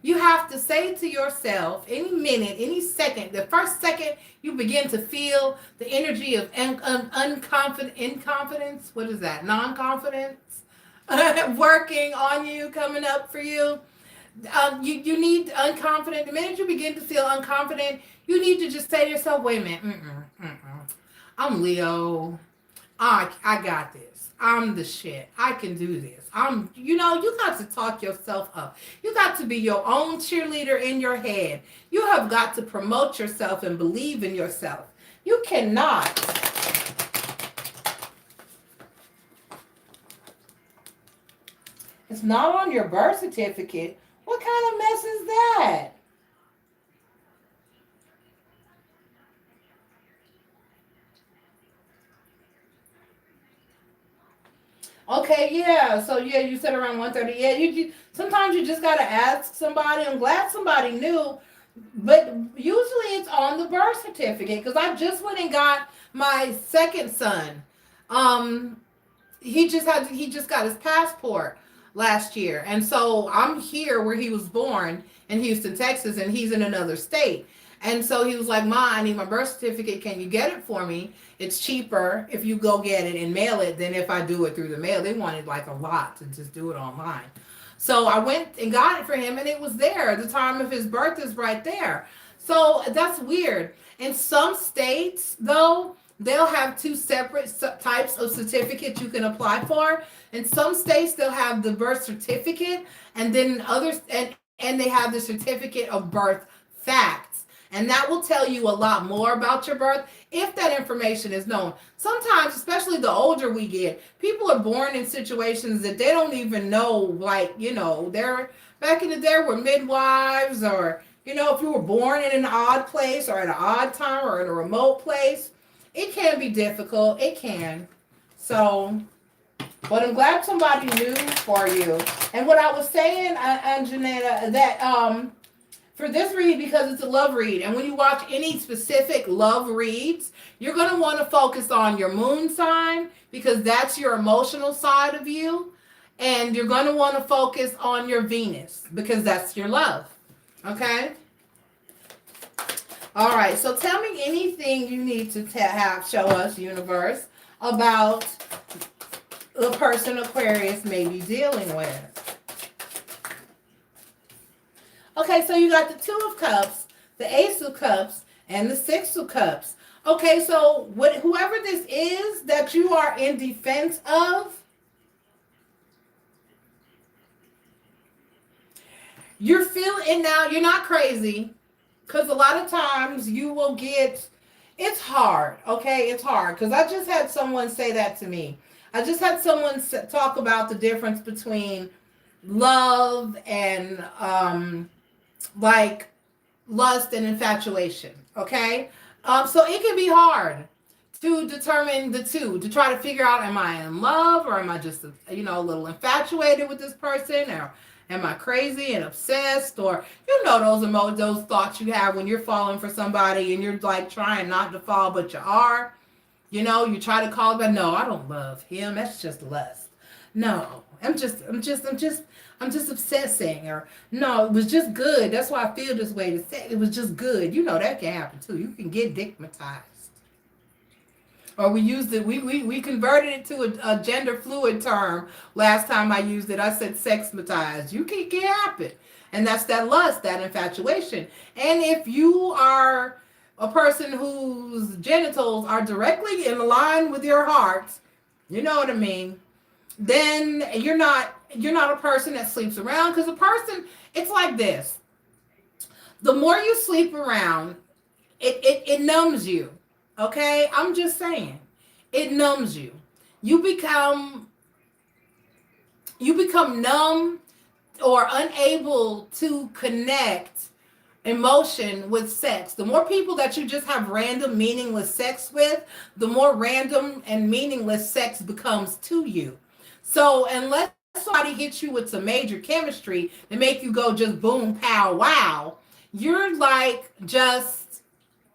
You have to say to yourself, any minute, any second, the first second you begin to feel the energy of inconfidence, what is that? Non-confidence working on you, coming up for you. You need unconfident. The minute you begin to feel unconfident, you need to just say to yourself, wait a minute, I'm Leo. I got this. I'm the shit. I can do this. You got to talk yourself up. You got to be your own cheerleader in your head. You have got to promote yourself and believe in yourself. You cannot. It's not on your birth certificate. What kind of mess is that? Okay, yeah. So yeah, you said around 1:30. Yeah, you sometimes you just gotta ask somebody. I'm glad somebody knew, but usually it's on the birth certificate because I just went and got my second son. Um, he just got his passport last year, and so I'm here where he was born in Houston, Texas, and he's in another state. And so he was like, "Ma, I need my birth certificate. Can you get it for me? It's cheaper if you go get it and mail it than if I do it through the mail." They wanted like a lot to just do it online. So I went and got it for him, and it was there. The time of his birth is right there. So that's weird. In some states, though, they'll have two separate types of certificates you can apply for. In some states, they'll have the birth certificate, and then others, and they have the certificate of birth facts. And that will tell you a lot more about your birth if that information is known. Sometimes, especially the older we get, people are born in situations that they don't even know, like, they're back in the day were midwives, or, if you were born in an odd place or at an odd time or in a remote place, it can be difficult. It can. So, but I'm glad somebody knew for you. And what I was saying, Janetta, that for this read, because it's a love read, and when you watch any specific love reads, you're going to want to focus on your moon sign because that's your emotional side of you. And you're going to want to focus on your Venus because that's your love. Okay? All right. So tell me anything you need to show us, universe, about the person Aquarius may be dealing with. Okay, so you got the Two of Cups, the Ace of Cups, and the Six of Cups. Okay, so whoever this is that you are in defense of, you're feeling, now you're not crazy, because a lot of times you will get, it's hard, okay? It's hard, because I just had someone say that to me. I just had someone talk about the difference between love and, like lust and infatuation. Okay. So it can be hard to determine the two, to try to figure out, am I in love or am I just, a little infatuated with this person, or am I crazy and obsessed, or, those thoughts you have when you're falling for somebody and you're like trying not to fall, but you are, you try to call it, but no, I don't love him. That's just lust. No, I'm just obsessing, or no, it was just good. That's why I feel this way. It was just good. That can happen too. You can get dickmatized. Or we converted it to a gender fluid term. Last time I used it, I said sexmatized. You can get happen. And that's that lust, that infatuation. And if you are a person whose genitals are directly in line with your heart, you know what I mean, then you're not a person that sleeps around, because a person, it's like this. The more you sleep around, it numbs you. Okay? I'm just saying. It numbs you. You become numb or unable to connect emotion with sex. The more people that you just have random, meaningless sex with, the more random and meaningless sex becomes to you. So unless somebody hits you with some major chemistry and make you go just boom, pow, wow, you're like just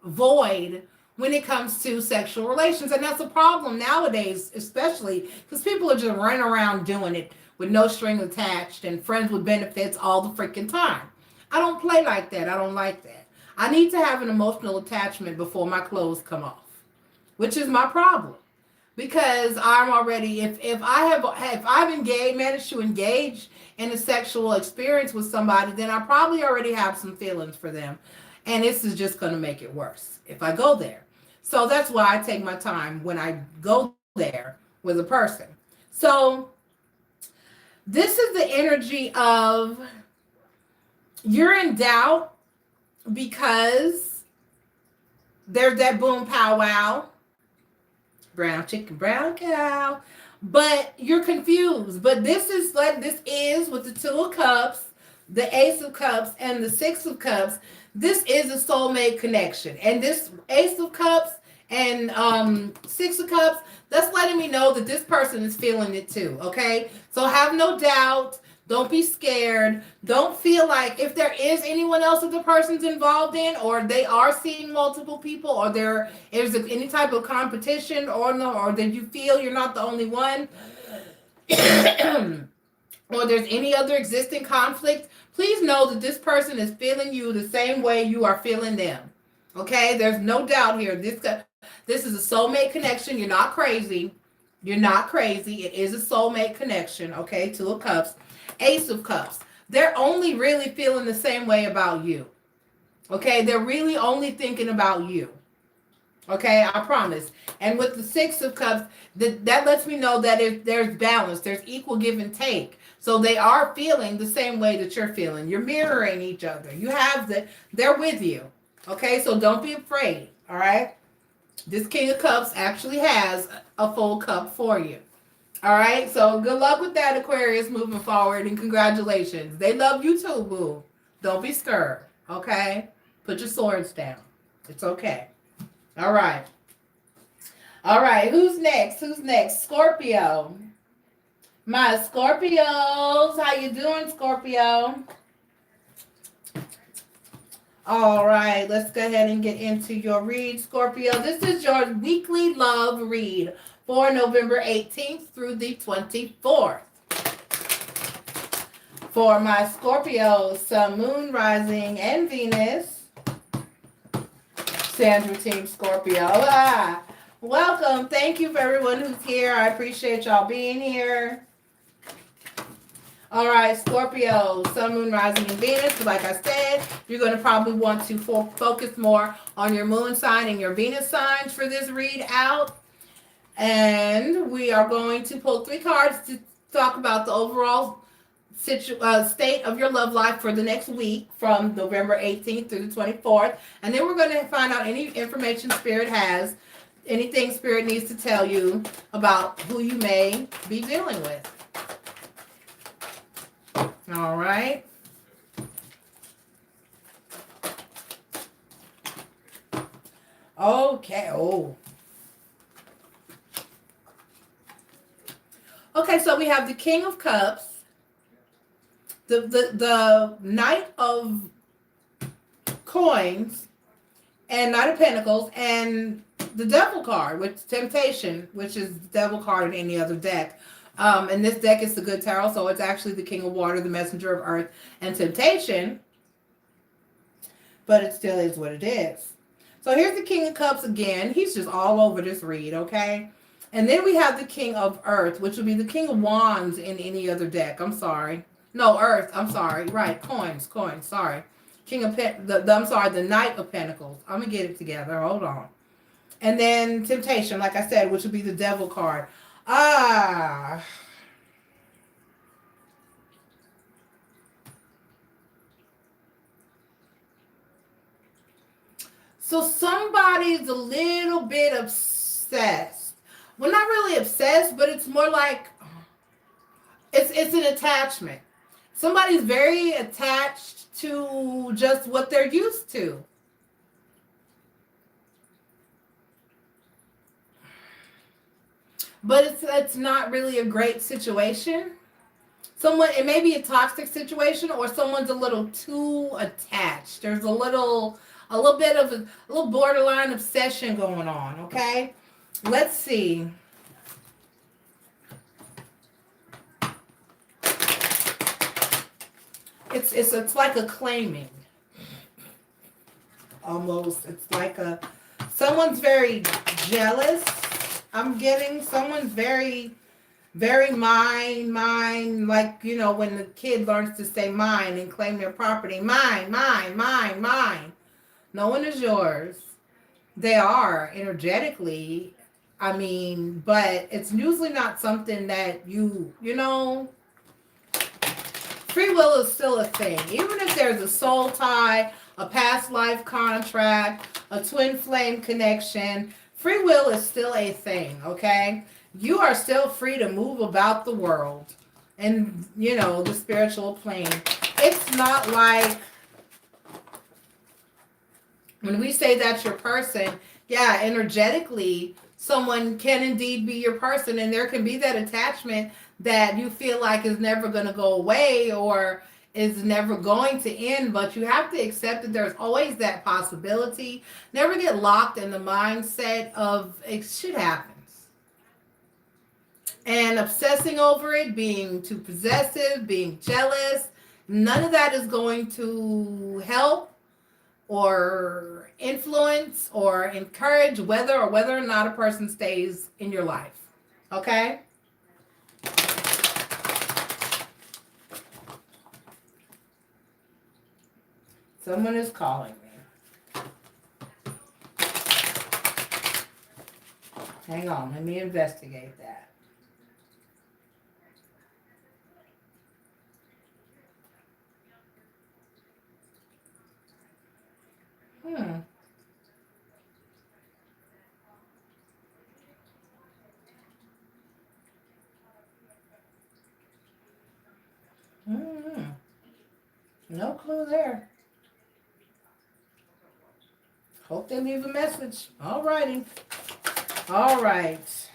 void when it comes to sexual relations. And that's a problem nowadays, especially because people are just running around doing it with no string attached and friends with benefits all the freaking time. I don't play like that. I don't like that. I need to have an emotional attachment before my clothes come off, which is my problem. Because I'm already, if I've engaged managed to engage in a sexual experience with somebody, then I probably already have some feelings for them, and this is just going to make it worse if I go there. So that's why I take my time when I go there with a person. So this is the energy of you're in doubt because there's that boom pow wow, brown chicken, brown cow. But you're confused. But this is like this is with the Two of Cups, the Ace of Cups, and the Six of Cups. This is a soulmate connection. And this Ace of Cups and Six of Cups, that's letting me know that this person is feeling it too. Okay? So have no doubt. Don't be scared. Don't feel like if there is anyone else that the person's involved in, or they are seeing multiple people, or there is any type of competition, or no, or that you feel you're not the only one, or there's any other existing conflict, please know that this person is feeling you the same way you are feeling them. Okay? There's no doubt here. This is a soulmate connection. You're not crazy. You're not crazy. It is a soulmate connection. Okay? Two of Cups. Ace of Cups. They're only really feeling the same way about you. Okay? They're really only thinking about you. Okay? I promise. And with the Six of Cups, that lets me know that if there's balance, there's equal give and take. So they are feeling the same way that you're feeling. You're mirroring each other. You have they're with you. Okay? So don't be afraid. All right? This King of Cups actually has a full cup for you. All right, so good luck with that, Aquarius, moving forward, and congratulations. They love you too, boo. Don't be scared, okay? Put your swords down. It's okay. All right. All right, who's next? Who's next? Scorpio. My Scorpios, how you doing, Scorpio? All right, let's go ahead and get into your read, Scorpio. This is your weekly love read for November 18th through the 24th. For my Scorpio, Sun, Moon, Rising, and Venus. Sandra Team Scorpio. Welcome. Thank you for everyone who's here. I appreciate y'all being here. All right, Scorpio, Sun, Moon, Rising, and Venus. Like I said, you're going to probably want to focus more on your moon sign and your Venus signs for this read out. And we are going to pull 3 cards to talk about the overall state of your love life for the next week from November 18th through the 24th. And then we're going to find out any information Spirit has, anything Spirit needs to tell you about who you may be dealing with. All right. Okay. Okay, so we have the King of Cups, the Knight of Coins, and Knight of Pentacles, and the Devil card, which is Temptation, which is the Devil card in any other deck. And this deck is the Good Tarot, so it's actually the King of Water, the Messenger of Earth, and Temptation. But it still is what it is. So here's the King of Cups again. He's just all over this read, okay? And then we have the King of Earth, which would be the King of Wands in any other deck. I'm sorry. No, Earth. I'm sorry. Right. Coins. Sorry. The Knight of Pentacles. I'm going to get it together. Hold on. And then Temptation, like I said, which would be the Devil card. So somebody's a little bit obsessed. Well, not really obsessed, but it's more like it's an attachment. Somebody's very attached to just what they're used to. But it's not really a great situation. Someone, it may be a toxic situation, or someone's a little too attached. There's a little bit of a little borderline obsession going on. Okay, let's see. It's like a claiming, almost. It's like a someone's very jealous. I'm getting someone's very mine, like, you know, when the kid learns to say mine and claim their property, mine, mine, mine, mine. No one is yours. They are energetically, I mean, but it's usually not something that you know, free will is still a thing. Even if there's a soul tie, a past life contract, a twin flame connection, free will is still a thing, okay? You are still free to move about the world and, you know, the spiritual plane. It's not like when we say that's your person, yeah, energetically, someone can indeed be your person, and there can be that attachment that you feel like is never going to go away or is never going to end, but you have to accept that there's always that possibility. Never get locked in the mindset of it should happen. And obsessing over it, being too possessive, being jealous, none of that is going to help or influence or encourage whether or not a person stays in your life. Okay? Someone is calling me. Hang on, let me investigate that. No clue there. Hope they leave a message. All righty. All right.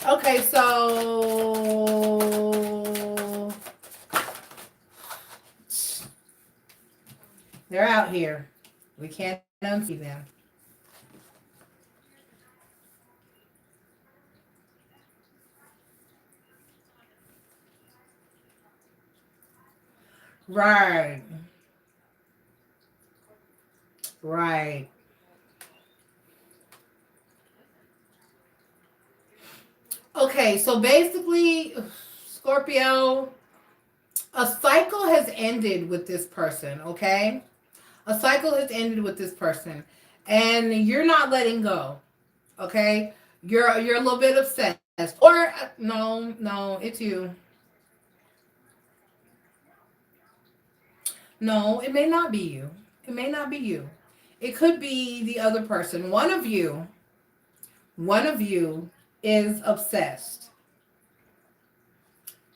Okay, so they're out here. We can't unsee them. Right. Right. Okay, so basically, Scorpio, a cycle has ended with this person, okay? A cycle has ended with this person, and you're not letting go, okay? You're a little bit obsessed. Or, no, it's you. No, it may not be you. It may not be you. It could be the other person. One of you is obsessed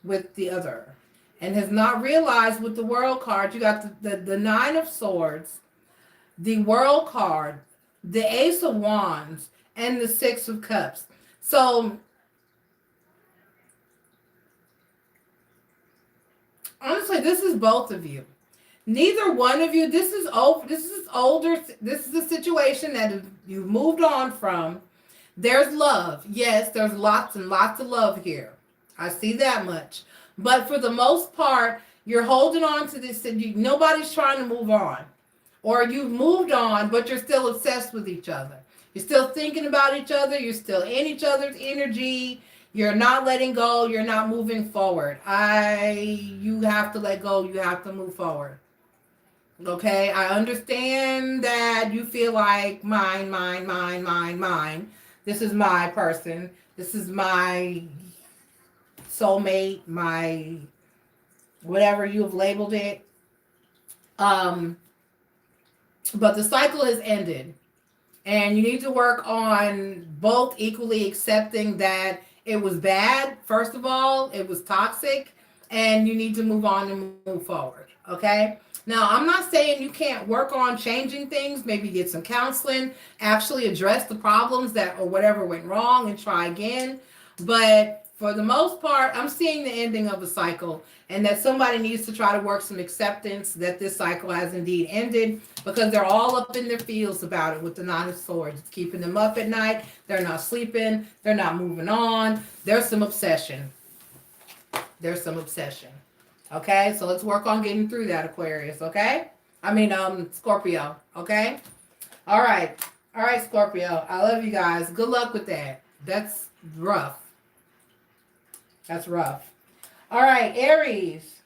with the other and has not realized with the world card. You got the Nine of Swords, the world card, the Ace of Wands, and the Six of Cups. So honestly, this is both of you. Neither one of you, this is older. This is a situation that you've moved on from. There's love. Yes, there's lots and lots of love here. I see that much. But for the most part, you're holding on to this. Nobody's trying to move on. Or you've moved on, but you're still obsessed with each other. You're still thinking about each other. You're still in each other's energy. You're not letting go. You're not moving forward. You have to let go. You have to move forward. Okay, I understand that you feel like mine. This is my person. This is my soulmate, my whatever you have labeled it. But the cycle has ended. And you need to work on both equally accepting that it was bad. First of all, it was toxic, and you need to move on and move forward. Okay. Now, I'm not saying you can't work on changing things, maybe get some counseling, actually address the problems that or whatever went wrong and try again. But for the most part, I'm seeing the ending of a cycle and that somebody needs to try to work some acceptance that this cycle has indeed ended because they're all up in their feels about it with the Nine of Swords. It's keeping them up at night. They're not sleeping. They're not moving on. There's some obsession. There's some obsession. Okay, so let's work on getting through that, Aquarius. Okay, Scorpio. Okay, all right, Scorpio. I love you guys. Good luck with that. That's rough. That's rough. All right, Aries.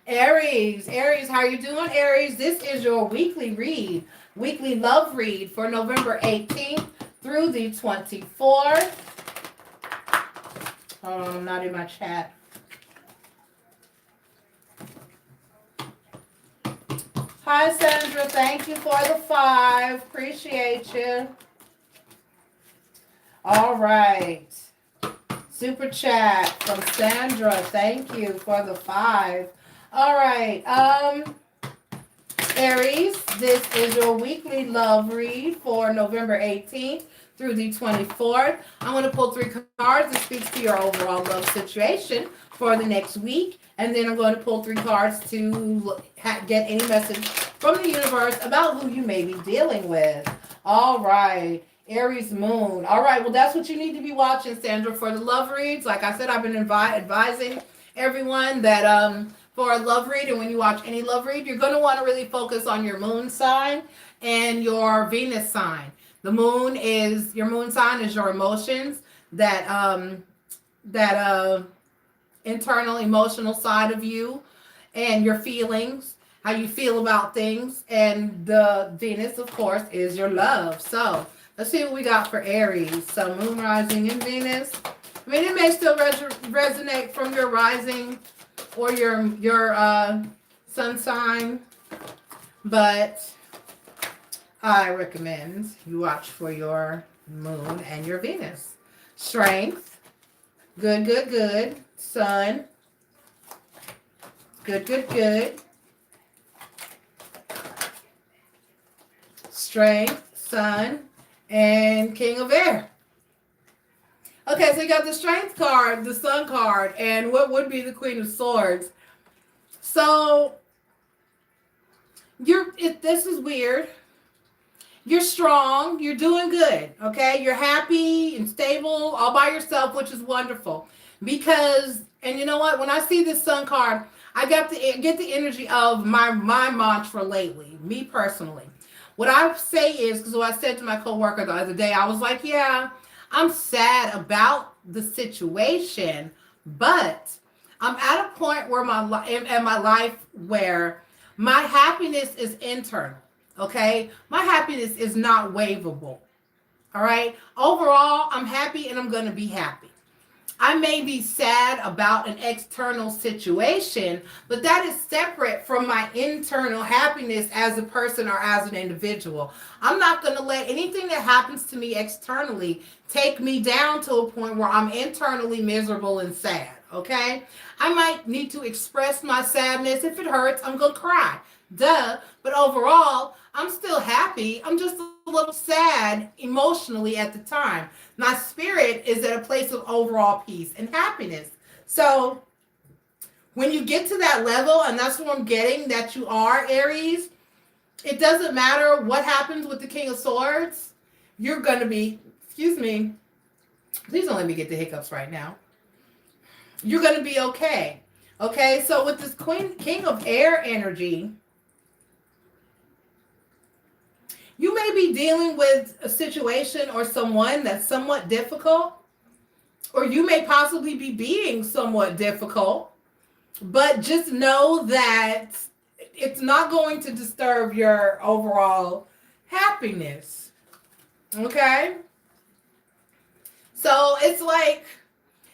Aries, how you doing, Aries? This is your weekly read, weekly love read for November 18th through the 24th. Hold on, I'm not in my chat. Hi, Sandra. Thank you for the 5. Appreciate you. All right. Super chat from Sandra. Thank you for the 5. All right. Aries, this is your weekly love read for November 18th through the 24th. I'm going to pull 3 cards that speaks to your overall love situation for the next week. And then I'm going to pull 3 cards to get any message from the universe about who you may be dealing with. All right. Aries moon. All right. Well, that's what you need to be watching, Sandra, for the love reads. Like I said, I've been advising everyone that for a love read, and when you watch any love read, you're going to want to really focus on your moon sign and your Venus sign. The moon is your moon sign is your emotions, that internal emotional side of you and your feelings, how you feel about things, and the Venus, of course, is your love. So let's see what we got for Aries. So moon, rising, and Venus. I mean, it may still resonate from your rising or your sun sign, but I recommend you watch for your moon and your Venus. Strength. Good, good, good. Sun. Good, good, good. Strength, Sun, and King of Air. Okay, so you got the Strength card, the Sun card, and what would be the Queen of Swords. So, this is weird. You're strong. You're doing good. Okay. You're happy and stable all by yourself, which is wonderful. Because, and you know what? When I see this Sun card, I get the energy of my mantra lately, me personally. What I say is, because what I said to my coworker the other day, I was like, yeah, I'm sad about the situation, but I'm at a point where in my life where my happiness is internal. Okay, my happiness is not waivable. All right, overall, I'm happy and I'm going to be happy. I may be sad about an external situation, but that is separate from my internal happiness as a person or as an individual. I'm not going to let anything that happens to me externally take me down to a point where I'm internally miserable and sad. Okay, I might need to express my sadness. If it hurts, I'm going to cry. Duh. But overall, I'm still happy. I'm just a little sad emotionally at the time. My spirit is at a place of overall peace and happiness. So when you get to that level, and that's what I'm getting that you are, Aries, it doesn't matter what happens with the King of Swords. You're going to be, excuse me, please don't let me get the hiccups right now. You're going to be okay. Okay, so with this King of Air energy, you may be dealing with a situation or someone that's somewhat difficult, or you may possibly be being somewhat difficult, but just know that it's not going to disturb your overall happiness. Okay? So it's like,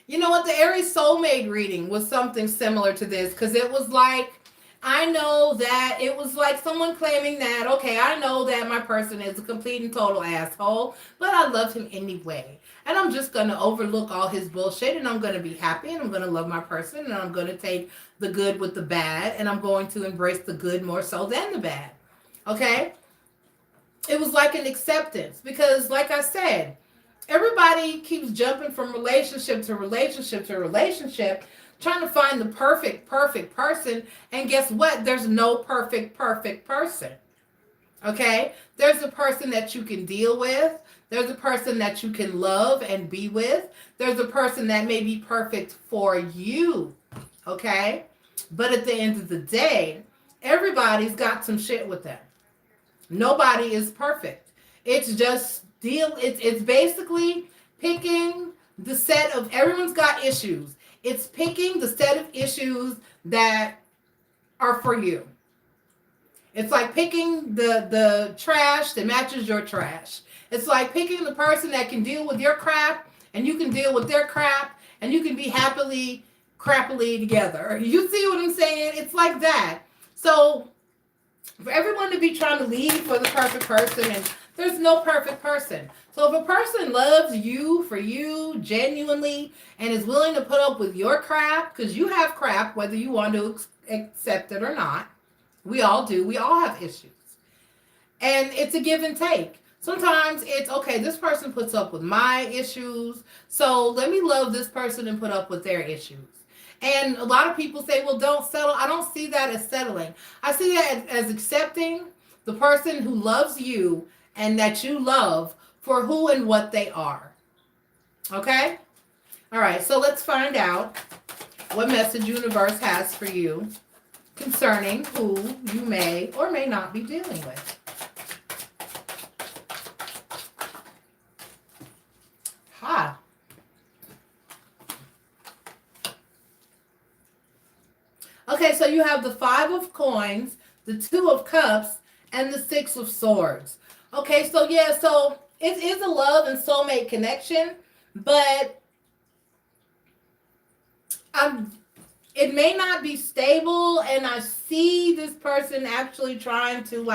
you know what, the Aries soulmate reading was something similar to this, because it was like I know that it was like someone claiming that, okay, I know that my person is a complete and total asshole, but I love him anyway. And I'm just going to overlook all his bullshit and I'm going to be happy and I'm going to love my person and I'm going to take the good with the bad and I'm going to embrace the good more so than the bad. Okay? It was like an acceptance because, like I said, everybody keeps jumping from relationship to relationship to relationship, trying to find the perfect person. And guess what? There's no perfect person. Okay? There's a person that you can deal with. There's a person that you can love and be with. There's a person that may be perfect for you. Okay? But at the end of the day, everybody's got some shit with them. Nobody is perfect. It's just it's basically picking the set of, everyone's got issues. It's picking the set of issues that are for you. It's like picking the trash that matches your trash. It's like picking the person that can deal with your crap and you can deal with their crap and you can be happily crappily together. You see what I'm saying? It's like that. So for everyone to be trying to leave for the perfect person, and there's no perfect person. So if a person loves you for you genuinely and is willing to put up with your crap, because you have crap whether you want to accept it or not, we all do, we all have issues, and it's a give and take. Sometimes it's okay, this person puts up with my issues, so let me love this person and put up with their issues. And a lot of people say, well, don't settle. I don't see that as settling. I see that as accepting the person who loves you and that you love for who and what they are. Okay? All right, so let's find out what message universe has for you concerning who you may or may not be dealing with. Ha. Okay, so you have the 5 of coins, the 2 of cups, and the 6 of swords. Okay, so yeah, so it is a love and soulmate connection, but it may not be stable, and I see this person actually trying to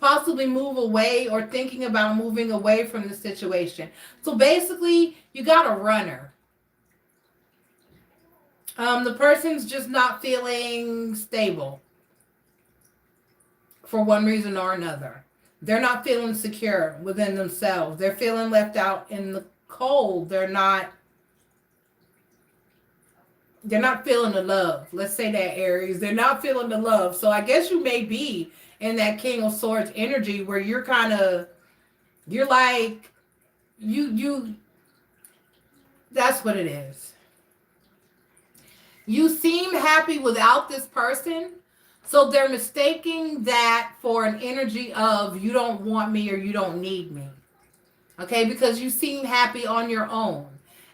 possibly move away or thinking about moving away from the situation. So basically, you got a runner. The person's just not feeling stable for one reason or another. They're not feeling secure within themselves. They're feeling left out in the cold. They're not feeling the love. Let's say that, Aries. They're not feeling the love. So I guess you may be in that King of Swords energy where you're like, that's what it is. You seem happy without this person, so they're mistaking that for an energy of you don't want me or you don't need me. Okay, because you seem happy on your own.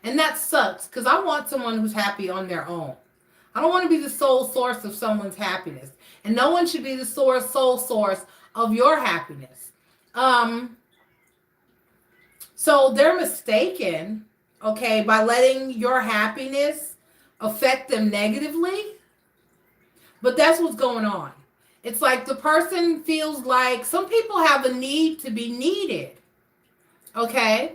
And that sucks, because I want someone who's happy on their own. I don't want to be the sole source of someone's happiness. And no one should be the sole source of your happiness. So they're mistaken, okay, by letting your happiness affect them negatively. But that's what's going on. It's like the person feels like some people have a need to be needed. Okay?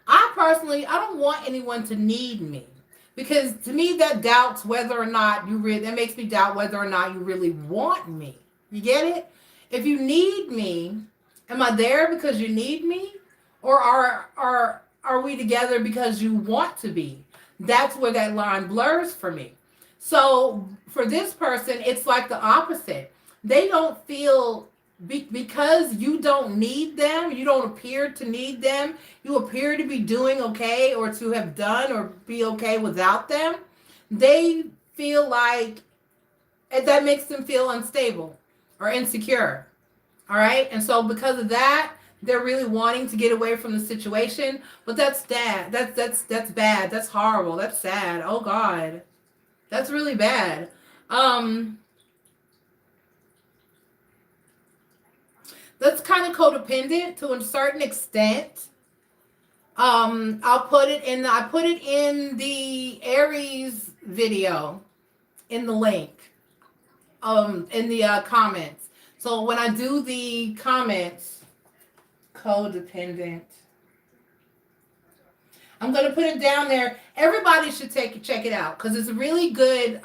I don't want anyone to need me. Because to me, that doubts whether or not that makes me doubt whether or not you really want me. You get it? If you need me, am I there because you need me? Or are we together because you want to be? That's where that line blurs for me. So for this person, it's like the opposite. They don't feel, because you don't need them, you don't appear to need them, you appear to be doing okay or to have done or be okay without them, they feel like that makes them feel unstable or insecure. All right? And so because of that, they're really wanting to get away from the situation, but that's bad. That's bad. That's horrible. That's sad. Oh God, that's really bad. That's kind of codependent to a certain extent. I put it in the Aries video. in the link, in the comments. So when I do the comments, codependent, I'm going to put it down there. Everybody should check it out because it's a really good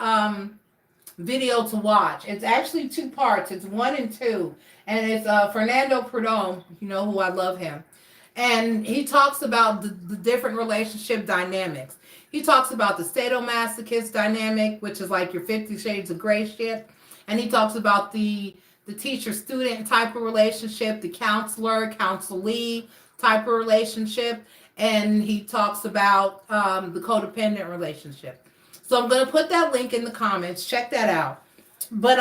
video to watch. It's actually 2 parts. It's 1 and 2. And it's Fernando Perdomo, you know who I love him. And he talks about the different relationship dynamics. He talks about the sadomasochist dynamic, which is like your 50 Shades of Grey shit. And he talks about the teacher-student type of relationship, the counselor-counselee type of relationship. And he talks about the codependent relationship. So I'm going to put that link in the comments. Check that out. But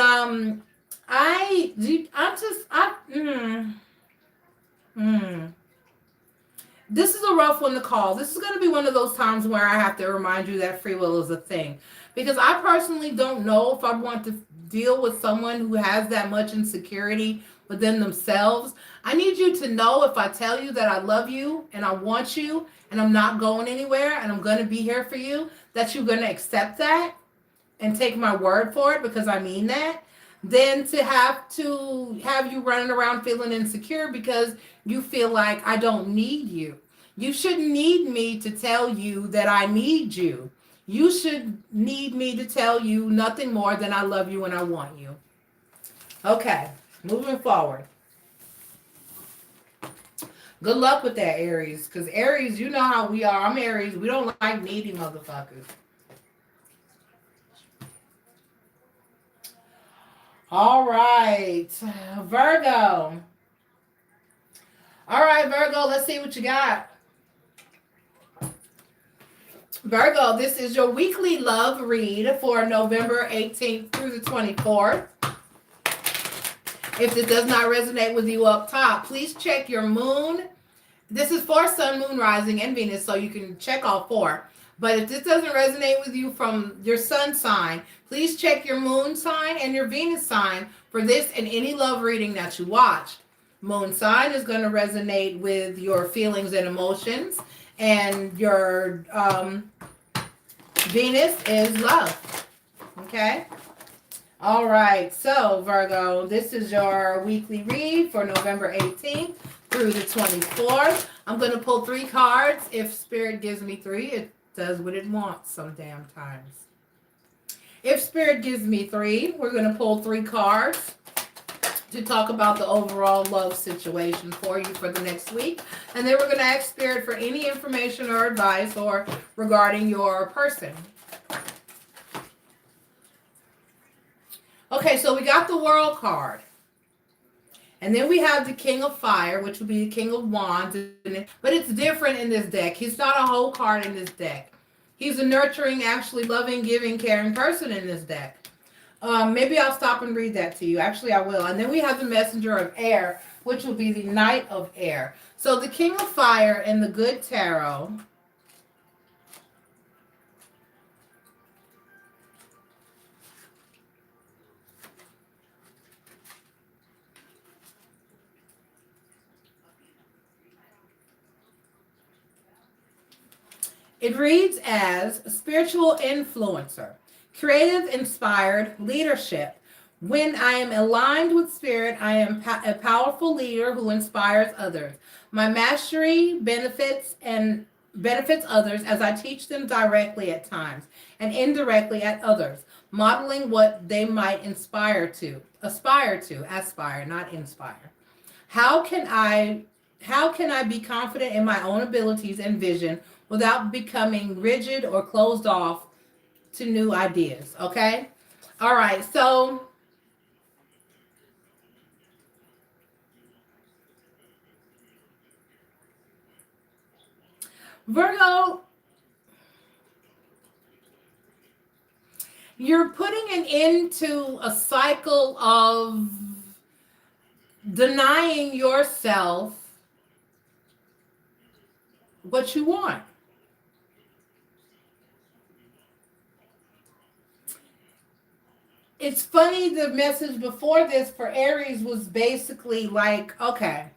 this is a rough one to call. This is going to be one of those times where I have to remind you that free will is a thing. Because I personally don't know if I want to deal with someone who has that much insecurity within themselves. I need you to know, if I tell you that I love you and I want you and I'm not going anywhere and I'm going to be here for you, that you're going to accept that and take my word for it, because I mean that, than to have you running around feeling insecure because you feel like I don't need you. You shouldn't need me to tell you that I need you. You should need me to tell you nothing more than I love you and I want you. Okay, moving forward. Good luck with that, Aries, because Aries, you know how we are. I'm Aries. We don't like needy motherfuckers. All right, Virgo. All right, Virgo, let's see what you got. Virgo, this is your weekly love read for November 18th through the 24th. If this does not resonate with you up top, please check your moon. This is for Sun, Moon, Rising, and Venus, so you can check all 4. But if this doesn't resonate with you from your sun sign, please check your moon sign and your Venus sign for this and any love reading that you watch. Moon sign is going to resonate with your feelings and emotions, and your Venus is love. Okay? All right. So, Virgo, this is your weekly read for November 18th through the 24th. I'm going to pull 3 cards. If Spirit gives me 3, it does what it wants some damn times. If Spirit gives me 3, we're going to pull 3 cards to talk about the overall love situation for you for the next week. And then we're going to ask Spirit for any information or advice or regarding your person. Okay, so we got the World card. And then we have the King of Fire, which would be the King of Wands. But it's different in this deck. He's not a whole card in this deck. He's a nurturing, actually loving, giving, caring person in this deck. Maybe I'll stop and read that to you. Actually, I will. And then we have the Messenger of Air, which will be the Knight of Air. So the King of Fire in the Good Tarot. It reads as spiritual influencer, creative, inspired leadership. When I am aligned with Spirit, I am a powerful leader who inspires others. My mastery benefits others as I teach them directly at times and indirectly at others, modeling what they might aspire, not inspire. How can I be confident in my own abilities and vision without becoming rigid or closed off to new ideas? Okay? All right, so Virgo, you're putting an end to a cycle of denying yourself what you want. It's funny, the message before this for Aries was basically like, okay,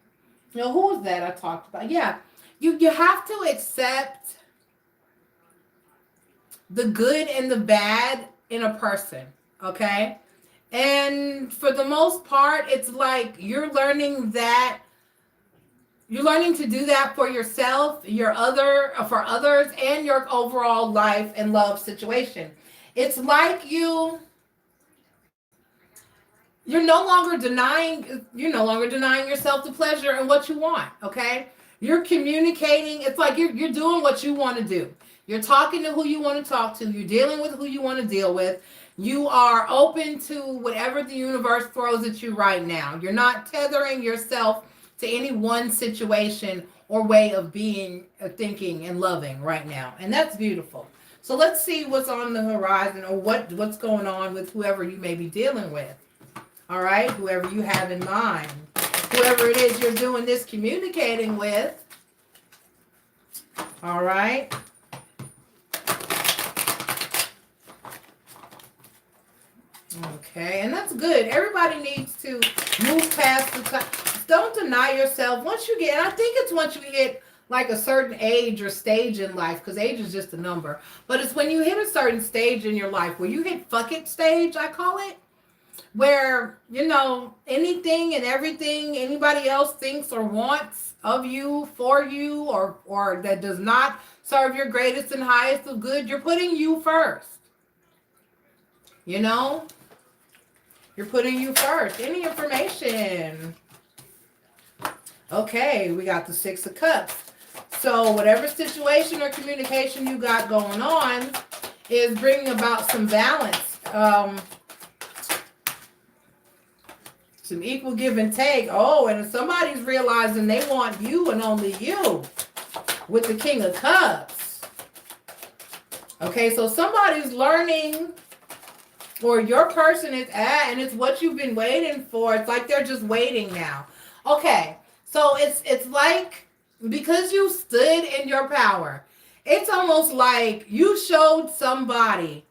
you know, who was that I talked about? Yeah, you have to accept the good and the bad in a person, okay? And for the most part, it's like you're learning to do that for yourself, for others, and your overall life and love situation. It's like you're no longer denying yourself the pleasure and what you want, okay? You're communicating. It's like you're doing what you want to do. You're talking to who you want to talk to. You're dealing with who you want to deal with. You are open to whatever the universe throws at you right now. You're not tethering yourself to any one situation or way of being, thinking, and loving right now. And that's beautiful. So let's see what's on the horizon, or what's going on with whoever you may be dealing with. All right, whoever you have in mind, whoever it is you're doing this communicating with. All right. Okay, and that's good. Everybody needs to move past the time. Don't deny yourself. Once you get, and I think it's once you hit like a certain age or stage in life, because age is just a number, but it's when you hit a certain stage in your life where you hit fuck it stage, I call it, where, anything and everything anybody else thinks or wants of you, for you, or that does not serve your greatest and highest of good, you're putting you first. You're putting you first. Any information. Okay, we got the Six of Cups. So whatever situation or communication you got going on is bringing about some balance. Some equal give and take. Oh, and if somebody's realizing they want you and only you with the King of Cups. Okay, so somebody's learning, or your person is and it's what you've been waiting for. It's like they're just waiting now. Okay, so it's like, because you stood in your power, it's almost like you showed somebody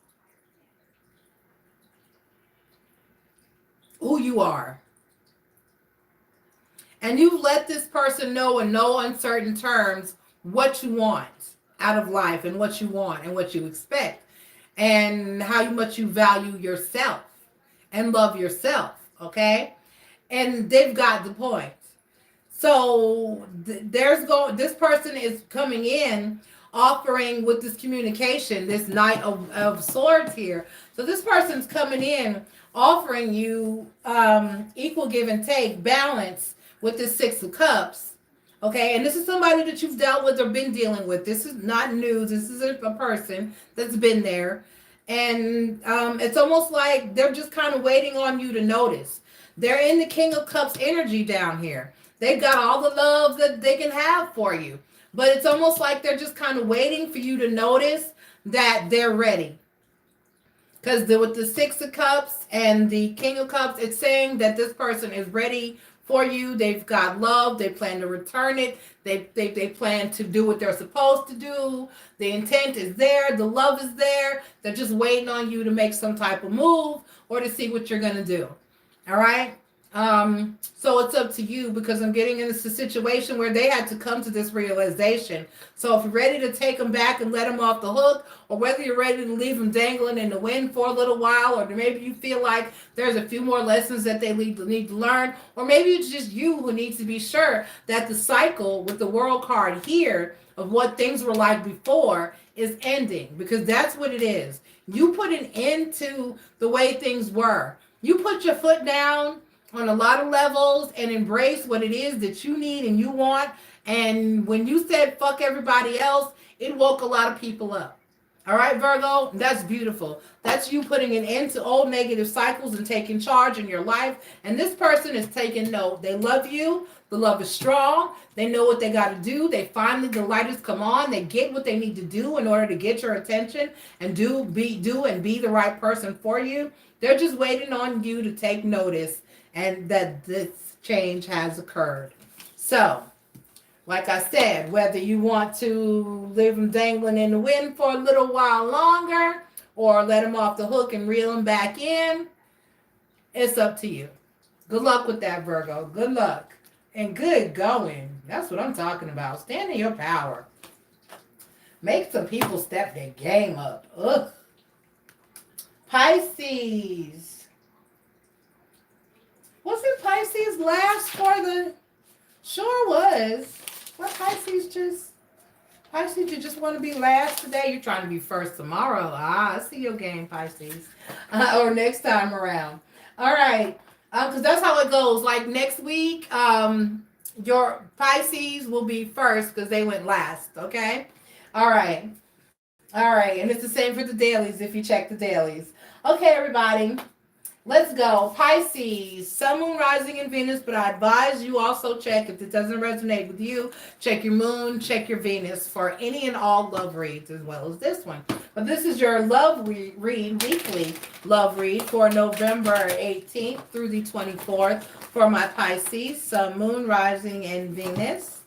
who you are. And you let this person know in no uncertain terms what you want out of life, and what you want and what you expect, and how much you value yourself and love yourself, okay? And they've got the point. So this person is coming in offering with this communication, this Knight of Swords here. So this person's coming in offering you equal give and take, balance with this Six of Cups. Okay, and this is somebody that you've dealt with or been dealing with. This is not news. This is a person that's been there. And it's almost like they're just kind of waiting on you to notice. They're in the King of Cups energy down here. They've got all the love that they can have for you. But it's almost like they're just kind of waiting for you to notice that they're ready. Because with the Six of Cups and the King of Cups, it's saying that this person is ready for you. They've got love. They plan to return it. They plan to do what they're supposed to do. The intent is there. The love is there. They're just waiting on you to make some type of move or to see what you're going to do. All right? So it's up to you, because I'm getting into a situation where they had to come to this realization. So if you're ready to take them back and let them off the hook, or whether you're ready to leave them dangling in the wind for a little while, or maybe you feel like there's a few more lessons that they need to learn, or maybe it's just you who needs to be sure that the cycle with the World card here of what things were like before is ending, because that's what it is. You put an end to the way things were. You put your foot down on a lot of levels and embrace what it is that you need and you want. And when you said fuck everybody else, it woke a lot of people up. All right, Virgo, that's beautiful. That's you putting an end to old negative cycles and taking charge in your life. And this person is taking note. They love you. The love is strong. They know what they got to do. They finally, the light has come on. They get what they need to do in order to get your attention and be the right person for you. They're just waiting on you to take notice and that this change has occurred. So, like I said, whether you want to leave them dangling in the wind for a little while longer or let them off the hook and reel them back in, it's up to you. Good luck with that, Virgo. Good luck. And good going. That's what I'm talking about. Stand in your power. Make some people step their game up. Ugh. Pisces. Wasn't Pisces last for the... Sure was. What Pisces just... Pisces, you just want to be last today? You're trying to be first tomorrow. I see your game, Pisces. Or next time around. All right. Because that's how it goes. Like next week, your Pisces will be first because they went last. Okay? All right. All right. And it's the same for the dailies if you check the dailies. Okay, everybody. Let's go. Pisces, Sun, Moon, Rising, and Venus. But I advise you also check, if it doesn't resonate with you, check your Moon, check your Venus for any and all love reads as well as this one. But this is your love read, weekly love read for November 18th through the 24th for my Pisces, Sun, Moon, Rising, and Venus.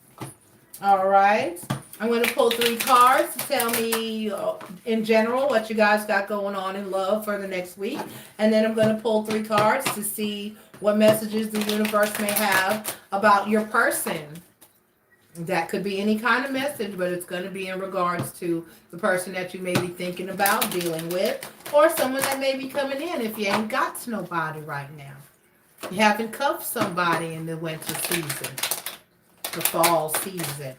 All right. I'm going to pull 3 cards to tell me in general what you guys got going on in love for the next week. And then I'm going to pull 3 cards to see what messages the universe may have about your person. That could be any kind of message, but it's going to be in regards to the person that you may be thinking about dealing with, or someone that may be coming in if you ain't got nobody right now. You haven't cuffed somebody in the winter season, the fall season.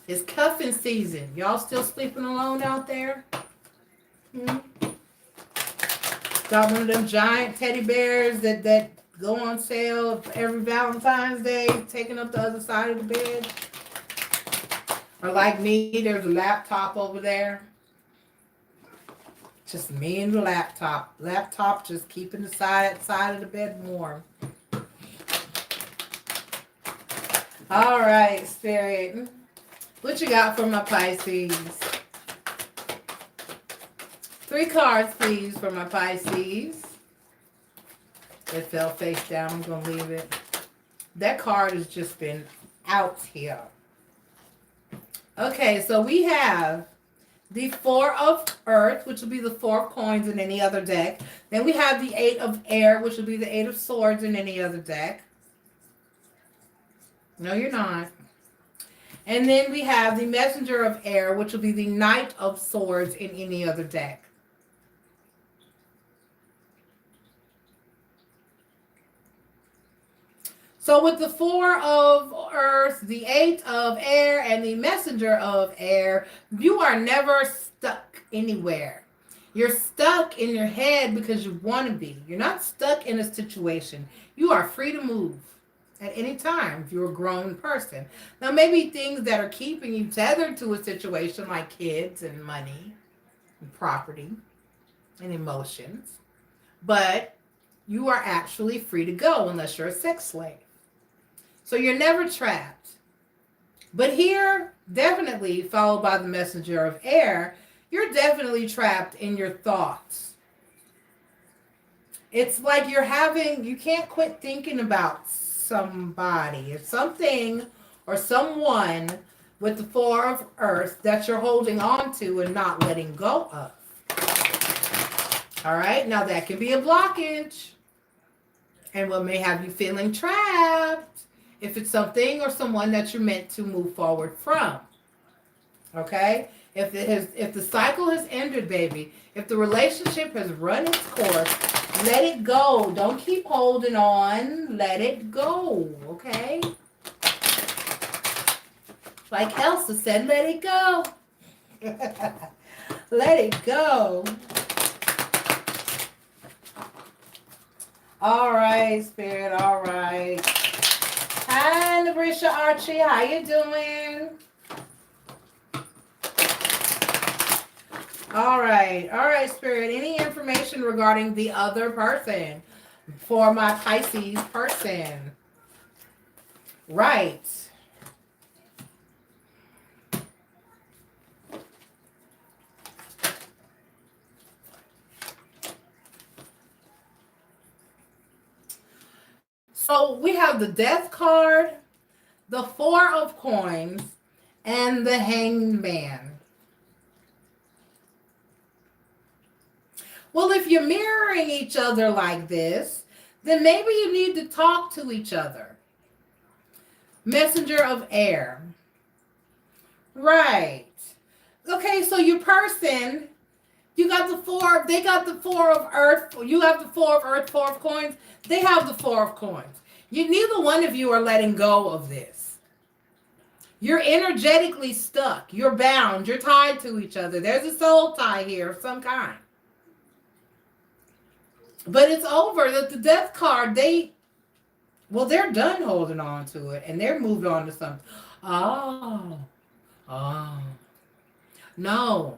It's cuffing season. Y'all still sleeping alone out there? Got one of them giant teddy bears that go on sale every Valentine's Day, taking up the other side of the bed? Or like me, there's a laptop over there. Just me and the laptop. Laptop just keeping the side of the bed warm. All right, Spirit. What you got for my Pisces? 3 cards, please, for my Pisces. It fell face down. I'm going to leave it. That card has just been out here. Okay, so we have the 4 of Earth, which will be the 4 of coins in any other deck. Then we have the 8 of Air, which will be the 8 of Swords in any other deck. No, you're not. And then we have the Messenger of Air, which will be the Knight of Swords in any other deck. So with the 4 of Earth, the 8 of Air, and the Messenger of Air, you are never stuck anywhere. You're stuck in your head because you want to be. You're not stuck in a situation. You are free to move at any time if you're a grown person. Now, maybe things that are keeping you tethered to a situation like kids and money and property and emotions, but you are actually free to go unless you're a sex slave. So you're never trapped. But here, definitely followed by the Messenger of Air, you're definitely trapped in your thoughts. It's like you can't quit thinking about somebody. It's something or someone with the 4 of Earth that you're holding on to and not letting go of. All right, now that can be a blockage and what may have you feeling trapped if it's something or someone that you're meant to move forward from. Okay, if the cycle has ended, baby, if the relationship has run its course, let it go. Don't keep holding on. Let it go. Okay? Like Elsa said, let it go. Let it go. All right, Spirit. All right. Hi, Labrisha Archie. How you doing? All right, Spirit. Any information regarding the other person for my Pisces person? Right. So we have the Death card, the 4 of Coins, and the Hanged Man. Well, if you're mirroring each other like this, then maybe you need to talk to each other. Messenger of Air. Right. Okay, so your person You got the four, they got the four of earth, you have the four of earth, four of coins, they have the four of coins. Neither one of you are letting go of this. You're energetically stuck. You're bound. You're tied to each other. There's a soul tie here of some kind. But it's over. The death card, they're done holding on to it and they're moved on to something. Oh. No.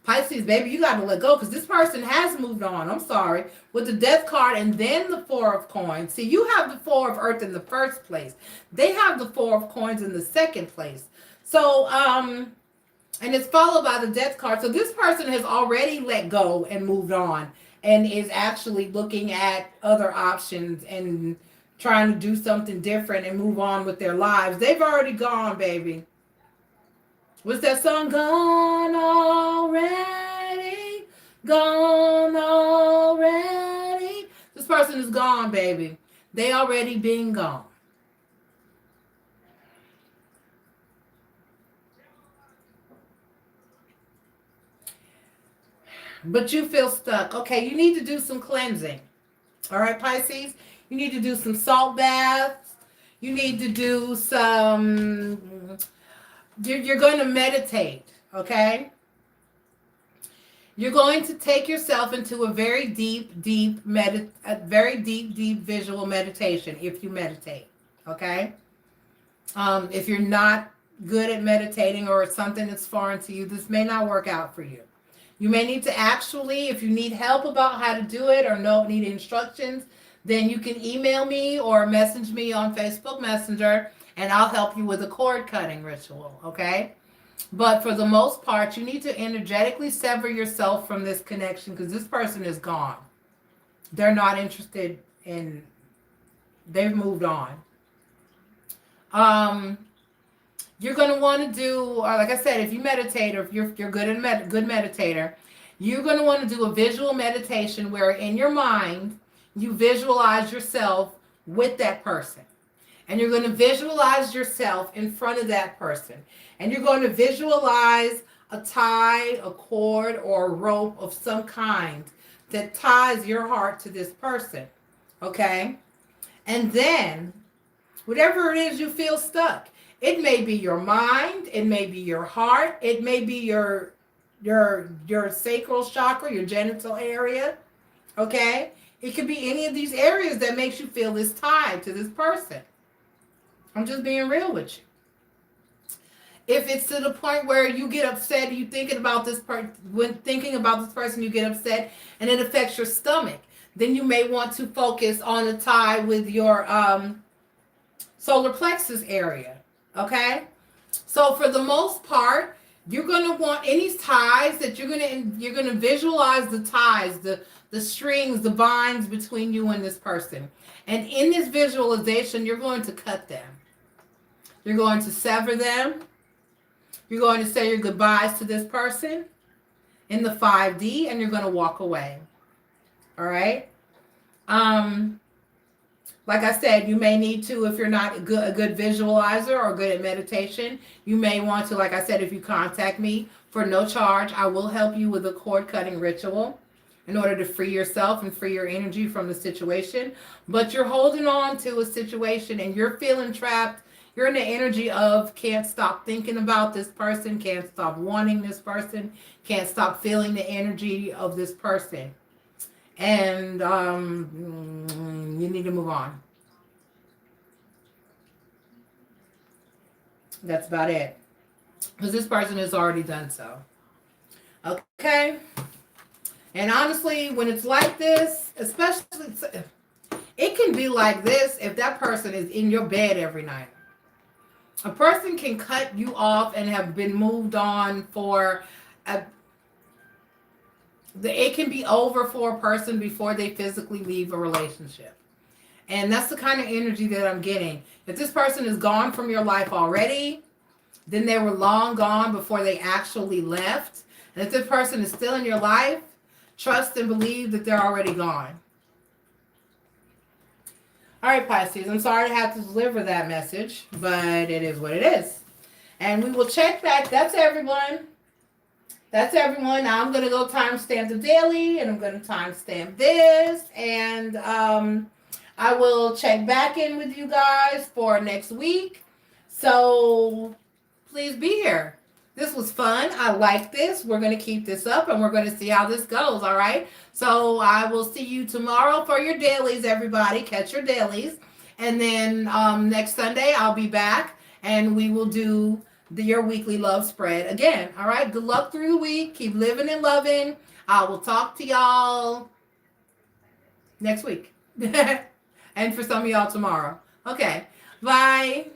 Pisces, baby, you got to let go because this person has moved on. I'm sorry. With the death card and then the four of coins. See, you have the four of earth in the first place. They have the four of coins in the second place. So, and it's followed by the death card. So this person has already let go and moved on and is actually looking at other options and trying to do something different and move on with their lives. They've already gone, baby. What's that song? Gone already. Gone already. This person is gone, baby. They already been gone. But you feel stuck. Okay, you need to do some cleansing. All right, Pisces? You need to do some salt baths. You need to do some... You're going to meditate, okay? You're going to take yourself into a very deep visual meditation if you meditate, okay? If you're not good at meditating or it's something that's foreign to you, this may not work out for you. You may need to actually, if you need help about how to do it or need instructions, then you can email me or message me on Facebook Messenger and I'll help you with a cord cutting ritual, okay? But for the most part, you need to energetically sever yourself from this connection because this person is gone. They're not interested in, they've moved on. You're going to want to do, like I said, if you meditate or if you're good meditator, you're going to want to do a visual meditation where in your mind, you visualize yourself with that person. And you're going to visualize yourself in front of that person. And you're going to visualize a tie, a cord, or a rope of some kind that ties your heart to this person. Okay? And then, whatever it is you feel stuck, it may be your mind, it may be your heart, it may be your sacral chakra, your genital area. Okay? It could be any of these areas that makes you feel this tie to this person. I'm just being real with you. If it's to the point where you get upset, you thinking about this when thinking about this person, you get upset and it affects your stomach, then you may want to focus on a tie with your solar plexus area. Okay? So for the most part, you're going to want any ties that you're going to visualize the ties, the strings, the binds between you and this person. And in this visualization, you're going to cut them. You're going to sever them. You're going to say your goodbyes to this person in the 5D, and you're going to walk away. All right? Like I said, you may need to, if you're not a good visualizer or good at meditation, you may want to, like I said, if you contact me for no charge, I will help you with a cord cutting ritual in order to free yourself and free your energy from the situation. But you're holding on to a situation and you're feeling trapped. You're in the energy of can't stop thinking about this person, can't stop wanting this person, can't stop feeling the energy of this person. And you need to move on. That's about it. Because this person has already done so. Okay? And honestly, when it's like this, especially, it can be like this if that person is in your bed every night. A person can cut you off and have been moved on for it can be over for a person before they physically leave a relationship. And that's the kind of energy that I'm getting. If this person is gone from your life already, then they were long gone before they actually left. And if this person is still in your life, trust and believe that they're already gone. All right, Pisces, I'm sorry to have to deliver that message, but it is what it is. And we will check back. That's everyone. That's everyone. Now I'm gonna go timestamp the daily, and I'm gonna timestamp this, and I will check back in with you guys for next week. So please be here. This was fun. I like this. We're going to keep this up and we're going to see how this goes. All right. So I will see you tomorrow for your dailies, everybody. Catch your dailies. And then next Sunday, I'll be back and we will do your weekly love spread again. All right. Good luck through the week. Keep living and loving. I will talk to y'all next week. And for some of y'all tomorrow. Okay. Bye.